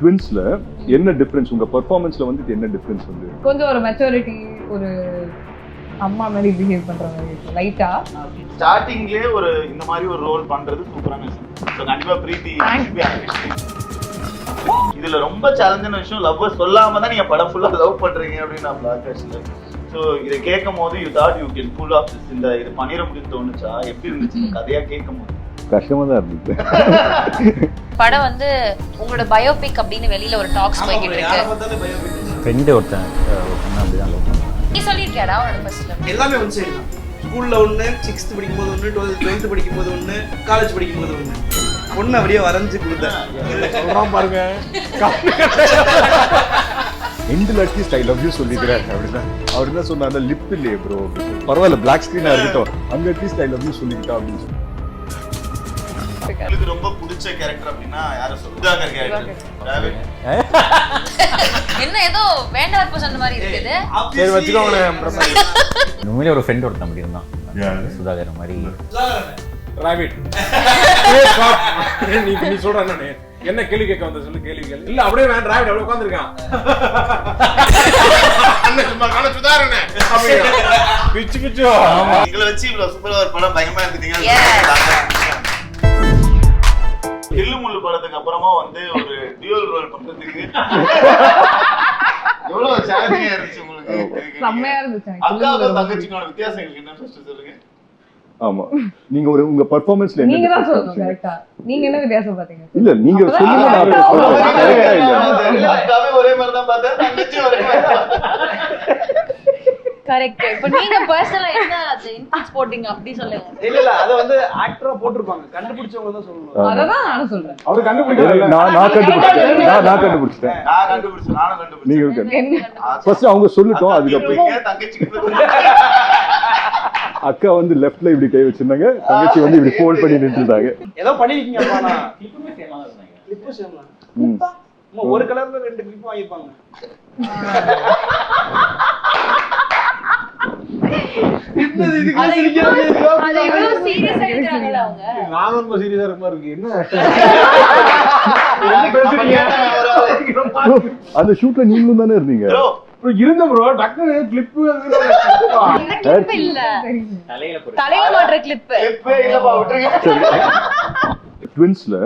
ட்வின்ஸ்ல என்ன டிஃபரன்ஸ் உங்க பெர்ஃபார்மன்ஸ்ல வந்து என்ன டிஃபரன்ஸ் வந்து கொஞ்சம் ஒரு மெச்சூரிட்டி ஒரு அம்மா மாதிரி பிஹேவ் பண்ற மாதிரி இருக்கு லைட்டா ஸ்டார்டிங்லயே ஒரு இந்த மாதிரி ஒரு ரோல் பண்றது சூப்பரான விஷயம். ஸோ கண்டிப்பா பிரீத்தி இதுல ரொம்ப சேலஞ்சான விஷயம் லவ் சொல்லாம தான் நீங்க படம் ஃபுல்லா லவ் பண்றீங்க அப்படின்னு நான் ஆகாஷ்ல. ஸோ இதை கேட்கும் போது you thought you can pull off this இந்த இது பண்ணிட முடியும்னு தோணுச்சா? எப்படி இருந்துச்சு கதையா கேட்கும் போது? கஷ்டமா தான் இருந்துச்சு. படம் வந்து உங்களோட பயோபிக் அப்படின்னு வெளியில ஒரு டாக்ஸ் போய்கிட்டு இருக்கு. ஃப்ரெண்டு ஒருத்தன் அப்படிதான் லவ் பண்ணான். நீ சொல்லிருக்கியாடா அவனோட ஃபர்ஸ்ட் லவ்? எல்லாமே ஒன் சைடு தான். ஸ்கூல்ல ஒன்று, 6th படிக்கும்போது ஒன்று, 12th படிக்கும்போது ஒன்று, காலேஜ் படிக்கும்போது ஒன்று. ஒன்று அப்படியே வரைஞ்சு கொடுத்தேன். சொல்றான் பாருங்க. எண்டில் அட்லீஸ்ட் ஐ லவ் யூ சொல்லிக்கிறேன் அப்படின்னா அவர் என்ன சொன்னாங்க, லிப் இல்லையே ப்ரோ, பரவாயில்ல பிளாக் ஸ்கிரீனா இருக்கட்டும், அங்க அட்லீஸ்ட் ஐ லவ் யூ சொல்லிக்கிட்டா அப்படின்னு சொல்லி. உங்களுக்கு ரொம்ப பிடிச்ச கேரக்டர் அப்படின்னா யாரை சொல்லுங்க? கேரக்டர் என்ன ஏதோ வேண்டாம் சொன்ன மாதிரி இருக்குது. சரி வச்சுக்கோங்க. உண்மையிலே ஒரு ஃப்ரெண்ட் ஒருத்தன் அப்படி இருந்தான், சுதாகர் மாதிரி. ராபிட் நீ சொல்ற என்ன கேள்வி கேட்க வந்த சொல்லு, கேள்வி கேள்வி இல்ல அப்படியே வேண்டாம். ராபிட் அப்படியே உட்கார்ந்திருக்கான். பிச்சு பிச்சு எங்களை வச்சு இவ்வளவு சூப்பரா ஒரு படம் பயமா இருந்துட்டீங்க. தில்லு முள்ளு படத்துக்கு அப்புறமா வந்து ஒரு டியூவல் ரோல் பண்றதுக்கு எவ்வளவு சேலஞ்சிங்கா இருந்துச்சு உங்களுக்கு? செம்மையா இருந்துச்சு. அக்காவுக்கும் தங்கச்சிக்கான வித்தியாசம் எங்களுக்கு என்ன ஃபர்ஸ்ட் சொல்லுங்க. ஆமா, நீங்க ஒரு உங்க பெர்ஃபார்மன்ஸ்ல நீங்க தான் சொல்லணும் கரெக்ட்டா. நீங்க என்ன வித்தியாசம் பாத்தீங்க? இல்ல நீங்க சொல்லுங்க, நான் சொல்றேன். கரெக்ட்டா இல்ல அக்காவே ஒரே மாதிரி தான் பார்த்தேன், தங்கச்சி ஒரே மாதிரி தான். கரெக்ட். இப்போ நீங்க பர்சனலா என்ன அது இன்ஃபுட்ஸ் போடிங்க அப்படி சொல்லுங்க. இல்ல அத வந்து ஆக்டரா போட்டுருப்பாங்க, கண்டுபிடிச்சவங்க தான் சொல்லணும். அததான் நானும் சொல்றேன். அவரு கண்டுபிடிக்கல, நான் கண்டுபிடிச்சேன். நானும் கண்டுபிடிச்சேன். நீங்க ஃபர்ஸ்ட் அவங்க சொல்லட்டும், அதுக்கப்புறம் தங்கச்சிக்கு அக்கா வந்து லெஃப்ட்ல இப்படி கை வச்சிருந்தாங்க, தங்கச்சி வந்து இப்படி ஃபோல்ட் பண்ணி நின்னுட்டாங்க. ஏதோ பண்ணிருக்கீங்க அப்பா. நான் கிளிப்புமே சேமா தான் இருந்தாங்க. கிளிப்பு சேமா. ஒரு கலர்ல 2 கிளிப் வாங்கிப்பாங்க. அது எவ்வளவு சீரியஸா எடுக்கறாங்கல அவங்க. நான் ரொம்ப சீரியஸா இருக்க மாதிரி இருக்கு. என்ன அந்த ஷூட்ல நீங்களும் தானே இருந்தீங்க? இருந்த ப்ரோ டக்குனு கிளிப் இந்த கிளிப் இல்ல, தலையில மாட்ற கிளிப். ட்வின்ஸ்ல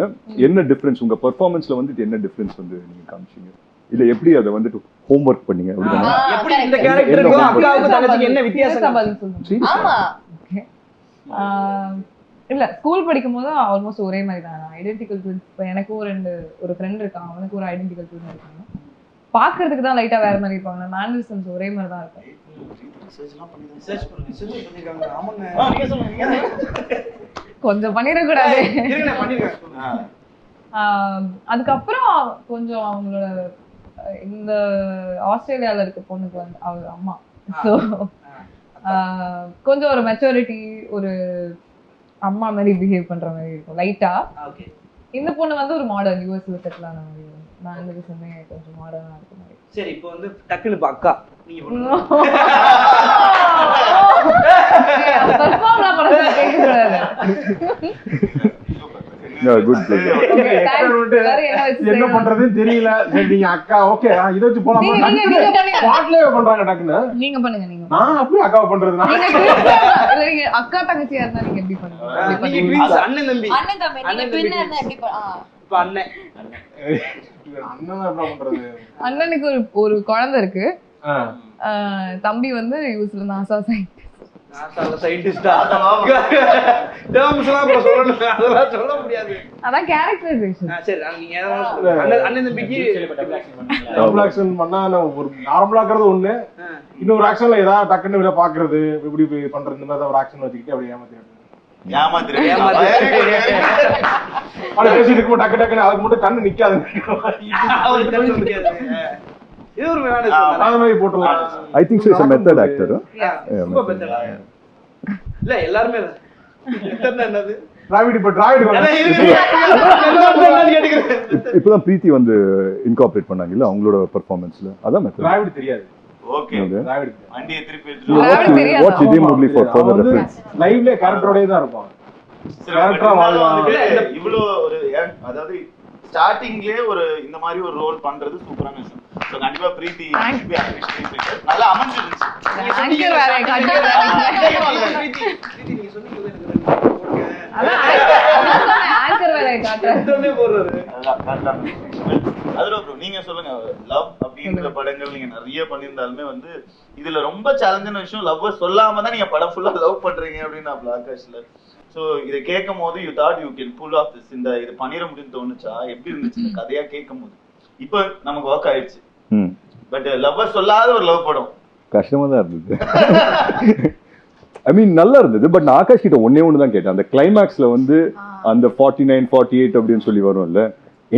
என்ன டிஃபரன்ஸ் உங்க பெர்ஃபார்மன்ஸ்ல வந்து என்ன டிஃபரன்ஸ் வந்து நீங்க காமிச்சீங்க? இல்ல எப்படி அதை வந்துட்டு ஹோம்வொர்க் பண்ணீங்க அப்படிதானே? எப்படி இந்த கேரக்டருக்கு அக்காவுக்கு தங்கச்சிக்கு என்ன வித்தியாசம்? பதில் சொல்லுங்க. ஆமா. இல்ல ஸ்கூல் படிக்கும்போது ஆல்மோஸ்ட் ஒரே மாதிரி தான். Identical twins. இப்போ எனக்கும் ஒரு ஃப்ரெண்ட் இருக்கான், அவனுக்கு ஒரு ஐடென்டிக்கல் ட்வின் இருக்காங்க. பாக்குறதுக்கு தான் லைட்டா வேற மாதிரி இருப்பாங்க, மேனரிசம்ஸ் ஒரே மாதிரி தான் இருக்கும். கொஞ்சம் பண்ணிடக்கூடாது. அதுக்கப்புறம் கொஞ்சம் அவங்களோட இந்த ஆஸ்திரேலியால இருக்க பொண்ணுக்கு வந்து அவங்க அம்மா, ஸோ கொஞ்சம் ஒரு மெச்சூரிட்டி ஒரு அம்மா மாதிரி பிஹேவ் பண்ற மாதிரி இருக்கும் லைட்டா. இந்த பொண்ணு வந்து ஒரு மாடர்ன் யூஎஸ்ல செட்டில் ஆன மாதிரி, நான் இந்த விஷயமே கொஞ்சம் மாடர்னா இருக்க மாதிரி. சரி, இப்போ வந்து டக்குனு இப்ப அக்கா நீங்க என்ன பண்றதுன்னு தெரியல. சரி நீங்க அக்கா ஓகே இத வச்சு போலாமா? பாட்லயே பண்றாங்க டக்குன்னு. நீங்க பண்ணுங்க. நீங்க நான் அப்படியே அக்காவை பண்றதுனா நீங்க அக்கா தங்கச்சியா இருந்தா நீங்க எப்படி பண்ணுவீங்க? அண்ணன் தம்பி. அண்ணன் தம்பி நீங்க பின்ன இருந்தா எப்படி இப்ப அண்ணன் என்ன பண்றது? அண்ணனுக்கு ஒரு குழந்தை இருக்கு. தம்பி வந்து யூஸ்ல நாசா சயின்டிஸ்டா. அதெல்லாம் சொல்ல முடியாது. அதான் கேரக்டரைசேஷன். சரி நீங்க அண்ணன் தம்பிக்கு டபுள் ஆக்ஷன் பண்ணா ஒரு நார்மலா இருக்கிறது ஒண்ணு, இன்னொரு ஆக்ஷன்ல ஏதாவது டக்குன்னு விட பாக்குறது, இப்படி பண்றது, இந்த மாதிரி ஒரு ஆக்ஷன் வச்சுக்கிட்டு அப்படியே பேசிட்டு இருக்கும். டக்கு டக்குன்னு அதுக்கு மட்டும் கண்ணு நிக்காது. இது ஒரு போட்டுலாம். I think so is a method actor. இல்ல எல்லாருமே என்னது டிராவிட் இப்பதான் பிரீத்தி வந்து இன்கார்பரேட் பண்ணாங்க இல்ல அவங்களோட பெர்ஃபார்மன்ஸ்ல. அதான் மெத்தட். டிராவிட் தெரியாது. ஓகே வண்டியை திருப்பி watch Idhim only for further reference. லைவ்ல கேரக்டரோடே தான் இருப்பாங்க. Character-ஆ வாழலாம். இவ்வளோ ஒரு அதாவது ஸ்டார்டிங்லயே ஒரு இந்த மாதிரி ஒரு ரோல் பண்றது சூப்பரான விஷயம். ஸோ கண்டிப்பா பிரீத்தி நல்லா அமைஞ்சிருந்துச்சு. ஆங்கர் வேற ஆங்கர் வேற காட்டுறேன். அதுல ப்ரோ நீங்க சொல்லுங்க, லவ் அப்படின்ற படங்கள் நீங்க நிறைய பண்ணியிருந்தாலுமே வந்து இதுல ரொம்ப சேலஞ்சான விஷயம் லவ் சொல்லாம தான் நீங்க படம் ஃபுல்லா லவ் பண்றீங்க அப்படின்னு நான் ஆகாஷ்ல. ஸோ இதை கேட்கும் போது you thought you can pull off this, இந்த இது பண்ணிட முடியும்னு தோணுச்சா? எப்படி இருந்துச்சு இந்த கதையா கேட்கும் போது? இப்போ நமக்கு ஒர்க் ஆயிடுச்சு, பட் லவ் சொல்லாத ஒரு லவ் படம் கஷ்டமா தான் இருந்தது. ஐ மீன் நல்லா இருந்தது. பட் நான் ஆகாஷ் கிட்ட ஒன்னே ஒன்று தான் கேட்டேன். அந்த கிளைமேக்ஸ்ல வந்து அந்த 49 48 அப்படின்னு சொல்லி வரும்ல,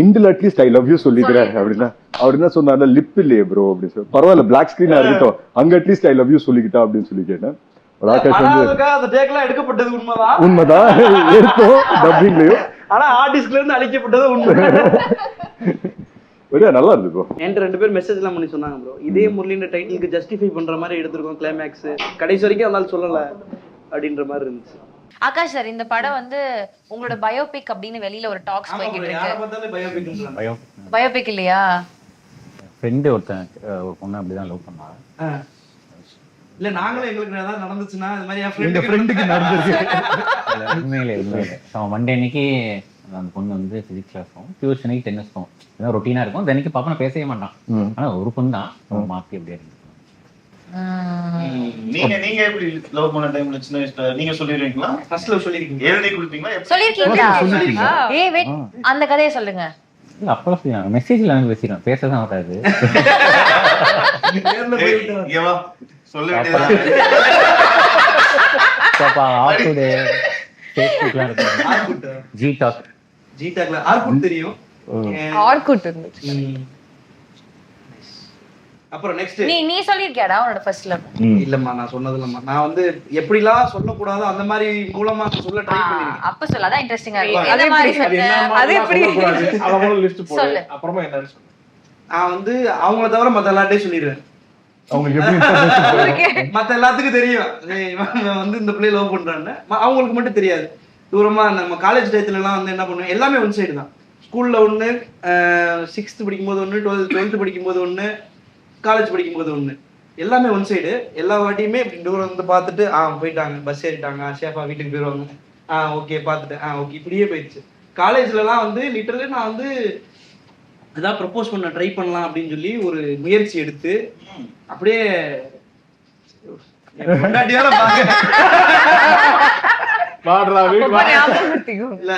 எண்டில் அட்லீஸ்ட் ஐ லவ் யூ சொல்லிக்கிறேன் அப்படின்னா அவர் என்ன சொன்னார்ல, லிப் இல்லையே ப்ரோ அப்படின்னு சொல்லி. பரவாயில்ல பிளாக் ஸ்கிரீனா இருக்கட்டும், அங்க அட்லீஸ்ட் ஐ லவ் யூ சொல்லிக்கிட்டா அப்படின்னு சொல்லி கேட்டேன். ஆகாஷ் வந்து அந்த டேக்லாம் எடுக்கப்பட்டது உண்மைதான், உண்மைதான் எடுத்தோம் டப்பிங்லயும், ஆனா ஆர்டிஸ்ட்ல இருந்து அழிக்கப்பட்டது உண்மை. நல்லா இருக்கு ப்ரோ. என்கிட்ட 2 பேர் மெசேஜ் எல்லாம் பண்ணி சொன்னாங்க ப்ரோ, இதே முரளின்ற டைட்டிலுக்கு ஜஸ்டிஃபை பண்ற மாதிரி எடுத்திருக்கோம் கிளைமேக்ஸ், கடைசி வரைக்கும் அதனால சொல்லல அப்படின்ற மாதிரி இருந்துச்சு. ஆகாஷ் சார், இந்த படம் வந்து உங்களோட பயோபிக் அப்படின்னு வெளியில ஒரு டாக்ஸ் போய்கிட்டு இருக்கு. பயோபிக் இல்லையா? ஃப்ரெண்டு ஒருத்தன் ஒரு பொண்ணு அப்படிதான் லவ் பண்ணாங்க. இல்ல நாங்களும் எங்களுக்கு ஏதாவது நடந்துச்சுன்னா இந்த மாதிரி எங்க ஃப்ரெண்டுக்கு நடந்துருக்கு. உண்மையிலே அவன் மண்டே அன்னைக்கு அந்த பொண்ணு வந்து பிசிக்ஸ் கிளாஸும் டியூஷனுக்கு டென்னிஸ்க்கும் இதான் ரொட்டீனா இருக்கும். தினைக்கு பாப்பா நான் பேசவே மாட்டான், ஆனா ஒரு பொண்ணு தான் மாத்தி அப்படியே இருக்கு. நீங்க எப்படி லவ் பண்ண டைம்ல சின்ன வயசுல நீங்க சொல்லிடுவீங்களா? ஃபர்ஸ்ட் லவ் சொல்லிருக்கீங்க, எழுதி கொடுப்பீங்களா? சொல்லிருக்கீங்களா? ஏய் வெயிட், அந்த கதையை சொல்லுங்க. இல்ல அப்பெல்லாம் மெசேஜ்ல நான் பேசிடுவேன், பேசதான் வராது. சொல்ல வேண்டியது தெரியும். ஆர்குட் இருந்துச்சு. அப்புறம் நெக்ஸ்ட் நீ சொல்லிருக்கியாடா உன்னோட ஃபர்ஸ்ட் லவ்? இல்லம்மா நான் சொன்னது இல்லம்மா. நான் வந்து எப்படிலாம் சொல்லக்கூடாதோ அந்த மாதிரி மூலமா சொல்ல ட்ரை பண்ணிருக்கேன். அப்ப சொல்ல அதான் இன்ட்ரெஸ்டிங்கா இருக்கு. அதே மாதிரி அது எப்படி லிஸ்ட் போடு, அப்புறமா என்னன்னு சொல்லு. நான் வந்து அவங்கள தவிர மத்த எல்லார்ட்டையும் சொல்லிடுவேன். அவங்களுக்கு எப்படி மத்த எல்லாத்துக்கும் தெரியும் இவன் வந்து இந்த பிள்ளைய லவ் பண்றான்னு, அவங்களுக்கு மட்டும் தெரியாது. தூரமா நம்ம காலேஜ் டயத்துல எல்லாம் வந்து என்ன பண்ணுவோம், எல்லாமே ஒன் சைடு தான். ஸ்கூல்ல ஒண்ணு, 6th படிக்கும்போது ஒண்ணு, 12th படிக்கும்போது ஒண்ணு, காலேஜ் படிக்கும்போது ஒண்ணு, எல்லாமே ஒன் சைடு. எல்லா வாட்டியுமே இப்படி தூரம் வந்து பார்த்துட்டு போயிட்டாங்க, பஸ் ஏறிட்டாங்க, சேஃபா வீட்டுக்கு போயிடுவாங்க, ஓகே பார்த்துட்டேன், ஓகே இப்படியே போயிடுச்சு. காலேஜ்லலாம் வந்து லிட்டரலி நான் வந்து ஏதாவது ப்ரப்போஸ் பண்ண ட்ரை பண்ணலாம் அப்படின்னு சொல்லி ஒரு முயற்சி எடுத்து அப்படியே இல்ல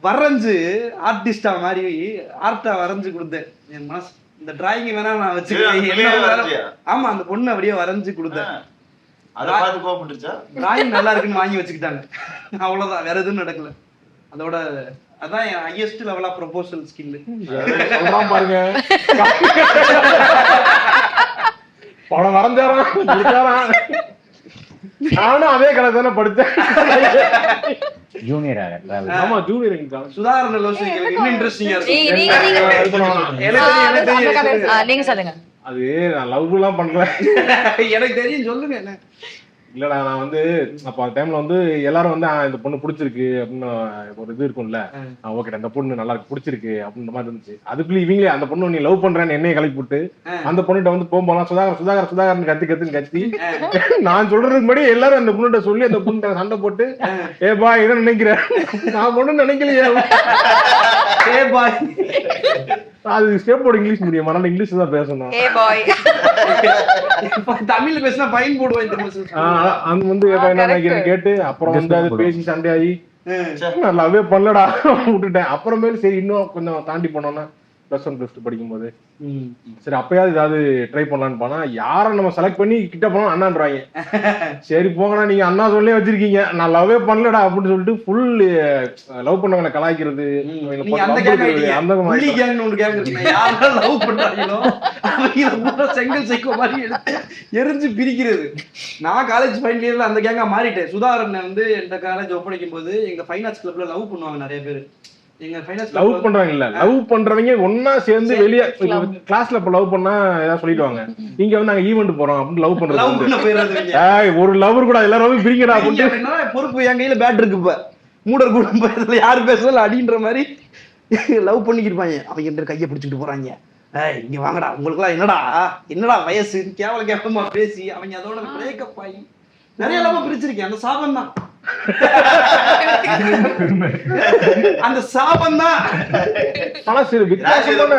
வரைஞ்சு ஆர்டிஸ்டா மாதிரி ஆர்ட்டா வரைஞ்சு கொடுத்தேன். என் மனசு இந்த டிராயிங் வேணா நான் வச்சுக்கிறேன். ஆமா அந்த பொண்ணு அப்படியே வரைஞ்சு கொடுத்தேன். டிராயிங் நல்லா இருக்குன்னு வாங்கி வச்சுக்கிட்டாங்க, அவ்வளவுதான், வேற எதுவும் நடக்கல. அதோட அதான் என் highest level of proposal skill. பாருங்க படம் வரைஞ்சாராம், நானும் அதே கலை தானே படித்தேன். ஜூனியர் ஆமா ஜூனியர் சுதாரண லோசி இன்னும் இன்ட்ரெஸ்டிங்கா நீங்க சொல்லுங்க. அது நான் லவ் எல்லாம் பண்றேன், எனக்கு தெரியும், சொல்லுங்க. என்ன இல்லடா நான் வந்து அப்ப அந்த டைம்ல வந்து எல்லாரும் வந்து இந்த பொண்ணு பிடிச்சிருக்கு அப்படின்னு ஒரு இது இருக்கும்ல, ஓகேடா இந்த பொண்ணு நல்லா இருக்கு பிடிச்சிருக்கு அப்படின்ற மாதிரி இருந்துச்சு. அதுக்குள்ள இவங்களே அந்த பொண்ணு நீ லவ் பண்றேன்னு என்னைய கிளப்பி விட்டு அந்த பொண்ணுகிட்ட வந்து போகும்போது சுதாகர் கத்தி நான் சொல்றதுக்கு முன்னாடி எல்லாரும் அந்த பொண்ணுகிட்ட சொல்லி அந்த பொண்ணு சண்டை போட்டு ஏபா இதை நினைக்கிறேன், நான் பொண்ணு நினைக்கலையே, அது ஸ்டேப் போர்டு இங்கிலீஷ் மீடியம், அதனால இங்கிலீஷ் தான் பேசணும். தமிழ்ல பேசினா ஃபைன் போடுவேன். அது வந்து கேட்டு அப்புறம் வந்து அது பேசி சண்டையாகி நல்லாவே பண்ணலடா விட்டுட்டேன். அப்புறமேல சரி இன்னும் கொஞ்சம் தாண்டி போனோம்னா +1 +2 படிக்கும்போது சரி அப்பயாவது ஏதாவது ட்ரை பண்ணலான்னு போனா யாரை நம்ம செலக்ட் பண்ணி கிட்ட போனோம் அண்ணான்றாங்க. சரி போங்கடா நீங்க அண்ணா சொல்லி வச்சிருக்கீங்க, நான் லவ்வே பண்ணலடா அப்படின்னு சொல்லிட்டு ஃபுல் லவ் பண்ணவங்களை கலாய்க்கிறது, செங்கல் சைக்கோ மாதிரி எரிஞ்சு பிரிக்கிறது. நான் காலேஜ் ஃபைனல் இயர்ல அந்த கேங்கா மாறிட்டேன். சுதாரண வந்து எந்த காலேஜ் ஒப்படைக்கும் போது எங்க ஃபைன் ஆர்ட்ஸ் கிளப்ல லவ் பண்ணுவாங்க நிறைய பேர். லவ் பண்றாங்க இல்ல, லவ் பண்றவங்க ஒன்னா சேர்ந்து வெளியே கிளாஸ்ல இப்ப லவ் பண்ணா ஏதாவது சொல்லிடுவாங்க, இங்க வந்து நாங்க ஈவென்ட் போறோம் அப்படின்னு லவ் பண்றது. ஒரு லவர் கூட எல்லாரும் பிரிங்கடா அப்படின்னு பொறுப்பு என் கையில பேட் இருக்கு. இப்ப மூடர் கூடம் இதுல யாரு பேசல அடின்ற மாதிரி லவ் பண்ணிக்கிருப்பாங்க. அவங்க கையை பிடிச்சிட்டு போறாங்க, இங்க வாங்கடா உங்களுக்குலாம் என்னடா வயசு கேவலமா பேசி அவங்க அதோட பிரேக்கப் ஆகி நிறைய லவ் பிரிச்சிருக்கேன். அந்த சாபம் தான் அந்த சாபம் தான். ஆனா சரி வித்தியாசமான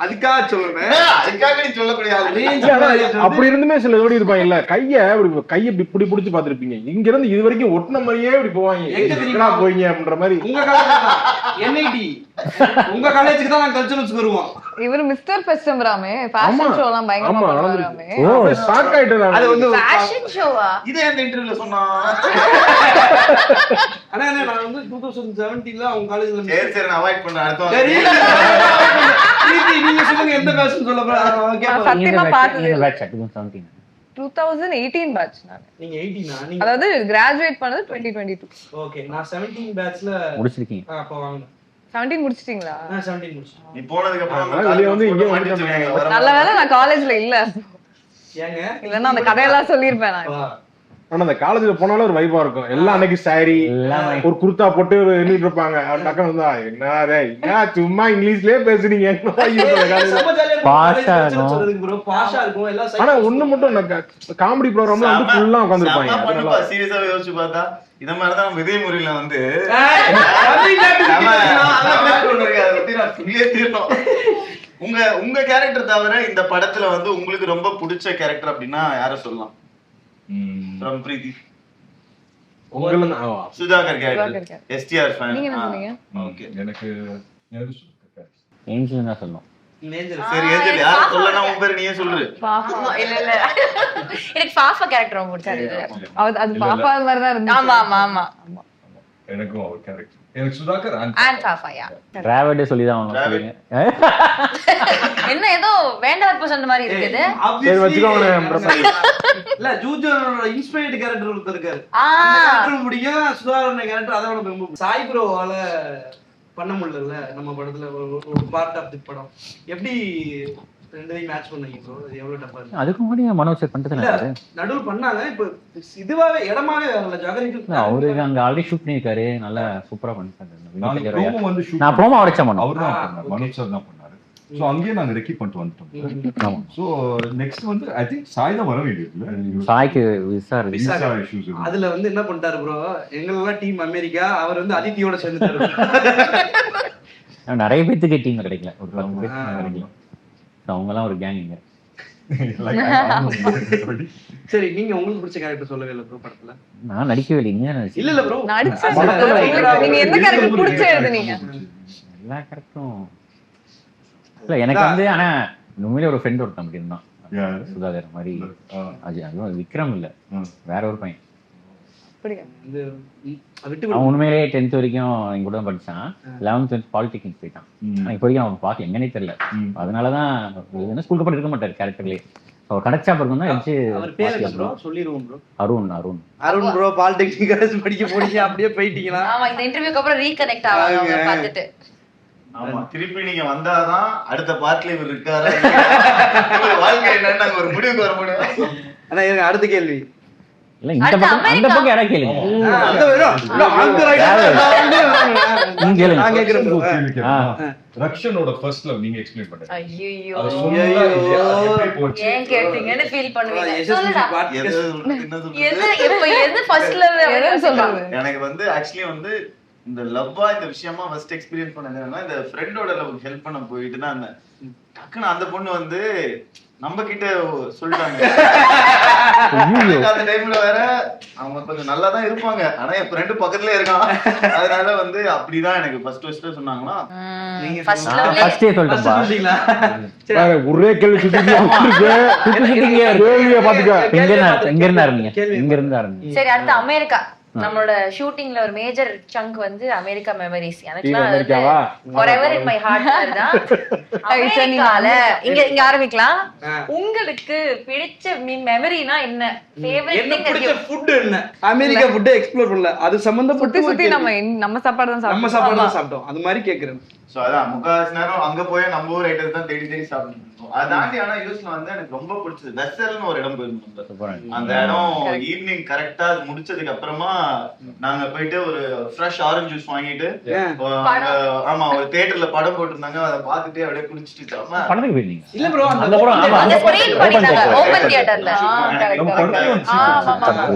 அதுக்காக சொல்றேன், அப்படி இருந்துமே சில ஜோடி இருப்பாங்க இல்ல, கையை இப்படி பிடிச்சு பாத்துருப்பீங்க, இங்க இருந்து இது வரைக்கும் ஒட்டின மாதிரியே இப்படி போவாங்க போயிங்க அப்படின்ற மாதிரி. உங்க காலேஜ் என்ஐடி உங்க காலேஜுக்கு தான் நான் கல்ச்சுரல்ஸ் வருவோம். இவர் மிஸ்டர் ஃபெஸ்டிவராமே ஃபேஷன் ஷோலாம் பயங்கரமா பண்ணுவாராமே. ஷாக் ஆயிட்டேன். அது வந்து ஃபேஷன் ஷோவா? இதே அந்த இன்டர்வியூல சொன்னா. ஆனா நான் வந்து 2017ல அவங்க காலேஜ்ல சரி நான் அவாய்ட் பண்றேன். அடுத்த சரி நீங்க சொல்லுங்க எந்த பேஷன் சொல்ல போறீங்க? சத்தியமா பார்த்தது 2017 2018 பேட்ச் நான். நீங்க 18 நீங்க அதாவது கிராஜுவேட் பண்ணது 2022. ஓகே, நான் 17 பேட்ச்ல முடிச்சிருக்கீங்க. அப்ப வாங்க 17 முடிச்சிட்டீங்களா? நான் 17 முடிச்சேன். நீ போனதுக்கு அப்புறம் வெளிய வந்து இங்க வந்து நல்ல வேளை நான் காலேஜ்ல இல்ல, ஏங்க இல்லன்னா அந்த கதையெல்லாம் சொல்லிருப்பேன் நான். ஆனா அந்த காலேஜ்ல போனாலும் ஒரு வைபா இருக்கும். எல்லாம் அன்னைக்கு சாரி ஒரு குர்தா போட்டு நின்றுட்டு இருப்பாங்க. டக்குனு வந்தா என்ன சும்மா இங்கிலீஷ்லயே பேசுறீங்க. ஆனா ஒண்ணு மட்டும் காமெடி ப்ரோக்ராம்ல வந்து ஃபுல்லா உட்கார்ந்திருப்பாங்க. சீரியஸா யோசிச்சு பார்த்தா இந்த மாதிரி தான் விஜய் முறையில வந்து உங்க கேரக்டர் தவிர இந்த படத்துல வந்து உங்களுக்கு ரொம்ப பிடிச்ச கேரக்டர் அப்படின்னா யார சொல்லலாம்? பிரீத்தி, சுதாகர் கேரக்டர், எஸ்டிஆர் ஃபேன். நீங்க என்ன சொன்னீங்க? ஓகே, எனக்கு ஏஞ்சல் தான் சொல்லணும். சரி ஏஞ்சல் யார சொல்லனா உன் பேர் நீயே சொல்லு. இல்ல எனக்கு பாப்பா கேரக்டர் ரொம்ப பிடிச்சது. அது பாப்பா மாதிரி தான் இருந்துச்சு. ஆமா ஆமா ஆமா. எனக்கும் அவர் கேரக்டர் எனக்கு சுதாகர் அண்ட் பாப்பாயா டிராவல்டே சொல்லி தான் ஆகணும். சொல்லுங்க. என்ன ஏதோ வேண்டாத பர்சன் மாதிரி இருக்குது. சரி வச்சுக்கோங்க. இல்ல ஜூஜோனோட இன்ஸ்பயர்ட் கேரக்டர் ஒருத்தர் இருக்காரு. அந்த கேரக்டர் பிடிக்கும். சுதாகரன் கேரக்டர் அதோட ரொம்ப சாய் ப்ரோவால பண்ண முடியல நம்ம படத்துல ஒரு பார்ட் ஆஃப் தி படம். எப்படி ரெண்டையும் மேட்ச் பண்ணீங்க ப்ரோ? அது எவ்வளவு டஃபா இருக்கு? அதுக்கு முன்னாடி மனோஜ் சார் பண்ணிட்டு இருந்தாரு. நடுவுல பண்ணாங்க. இப்ப இதுவாவே இடமாவே வரல. ஜாகரிக்கு அவருக்கு அங்க ஆல்ரெடி ஷூட் பண்ணிருக்காரு. நல்லா சூப்பரா பண்ணிருக்காரு. நான் ப்ரோமோ அவரச்ச பண்ணோம். அவர் தான் பண்ணாரு, மனோஜ் சார் தான் பண்ணாரு. சோ அங்கேயே நாங்க ரெக்கி பண்ணிட்டு வந்துட்டோம். சோ நெக்ஸ்ட் வந்து ஐ திங்க் சாய் தான் வர வேண்டியது. சாய்க்கு விசா இஷ்யூஸ். அதுல வந்து என்ன பண்ணிட்டாரு ப்ரோ, எங்களெல்லாம் டீம் அமெரிக்கா, அவர் வந்து அதித்தியோட சேர்ந்துட்டாரு. நிறைய பேத்துக்கு டீம் கிடைக்கல, ஒரு 10 பேர் கிடைக்கல. அவங்க எல்லாம் ஒரு கேங். சரி, நீங்க உங்களுக்கு பிடிச்ச கேரக்டர் சொல்லவே இல்ல ப்ரோ படத்துல? நான் நடிக்கவே இல்லைங்க. இல்ல ப்ரோ நடிச்ச நீங்க எந்த கேரக்டர் பிடிச்ச எழுதுனீங்க? எல்லா கேரக்டரும் இல்ல எனக்கு வந்து. ஆனா உண்மையிலே ஒரு ஃப்ரெண்ட் ஒருத்தன் அப்படி இருந்தான், சுதாகர் மாதிரி. அதுவும் விக்ரம் இல்ல, வேற ஒரு பையன். அவன் உண்மையிலேயே 10th வரைக்கும் எங்க கூட படிச்சான். 11th பாலிடெக்னிக் போயிட்டான். இப்போ வரைக்கும் அவன் பார்க்க எங்கன்னே தெரியல. அதனாலதான் ஸ்கூலுக்கு போட்டு இருக்க மாட்டாரு கேரக்டர்லயே. அவர் கிடைச்சா பிறகு தான் சொல்லிடுவோம் bro. Arun bro polytechnic college படிக்க போறீங்க, அப்படியே போயிட்டீங்களா? ஆமா, இந்த இன்டர்வியூக்கு அப்புறம் ரீகனெக்ட் ஆவாங்க பார்த்துட்டு. ஆமா, திருப்பி நீங்க வந்தாதான் அடுத்த பார்ட்ல இவர் இருக்காரு வாழ்க்கை என்னன்னு நாங்க ஒரு முடிவுக்கு வர முடியும். ஆனா எனக்கு அடுத்த கேள்வி இல்ல, இந்த பக்கம் அந்த பக்கம் இடம் கேளுங்க. ரக்ஷனோட ஃபர்ஸ்ட் லவ் நீங்க எக்ஸ்பிளைன் பண்ணுங்க. ஐயோ அது சொன்னா எப்படி போச்சு? ஏன் கேட்டீங்கன்னு ஃபீல் பண்ணுவீங்க. எது ஃபர்ஸ்ட் லவ் எதுன்னு சொல்றது? எனக்கு வந்து ஆக்சுவலி வந்து இந்த லவ்வா இந்த விஷயமா ஃபர்ஸ்ட் எக்ஸ்பீரியன்ஸ் பண்ணதுன்னா இந்த ஃப்ரெண்டோட லவ் ஹெல்ப் பண்ண போயிட்டு தான் இருந்தேன். டக்குன்னு அந்த பொண்ணு வந்து நம்ம கிட்ட சொல்லிட்டாங்க. அந்த டைம்ல வேற அவங்க கொஞ்சம் நல்லா தான் இருப்பாங்க, ஆனா என் ஃப்ரெண்டு பக்கத்துலயே இருக்கான். அதனால வந்து அப்படிதான் எனக்கு ஃபர்ஸ்ட் சொன்னாங்களா. ஃபர்ஸ்டே சொல்லிட்டேன்ப்பா. ஒரே கேள்வி எங்க இருந்தா இருந்தீங்க? சரி, அடுத்து அமெரிக்கா. நம்மளோட ஷூட்டிங்ல ஒரு மேஜர் சங்க் வந்து அமெரிக்கா மெமரிஸ். எனக்குலாம் forever in my heart தான் அமெரிக்கால. இங்க ஆரம்பிக்கலாம். உங்களுக்கு பிடிச்ச மெமரினா என்ன? ஃபேவரட் திங் பிடிச்ச ஃபுட் என்ன? அமெரிக்கா ஃபுட் எக்ஸ்ப்ளோர் பண்ணல, அது சம்பந்தப்பட்டு சுத்தி நம்ம சாப்பாடு தான் நம்ம சாப்பாடு தான் சாப்பிட்டோம். அது மாதிரி கேக்குறேன். சோ அதான் முக்காவாசி நேரம் அங்க போய் நம்ம ஊர் ஐட்டத்தை தான் தேடி தேடி சாப்பிட்டு இருக்கோம். அதை தாண்டி ஆனா யூஎஸ்ல வந்து எனக்கு ரொம்ப பிடிச்சது வெசல்னு ஒரு இடம் போயிருந்தோம். அந்த இடம் ஈவினிங் கரெக்டா அது முடிச்சதுக்கு அப்புறமா நாங்க போயிட்டு ஒரு ஃப்ரெஷ் ஆரஞ்சு ஜூஸ் வாங்கிட்டு ஆமா ஒரு தியேட்டர்ல படம் போட்டிருந்தாங்க, அதை பார்த்துட்டு அப்படியே குடிச்சிட்டு படத்துக்கு போயிருந்தீங்க? இல்ல ப்ரோ அந்த ஸ்கிரீன் பண்ணிட்டாங்க ஓபன் தியேட்டர்ல.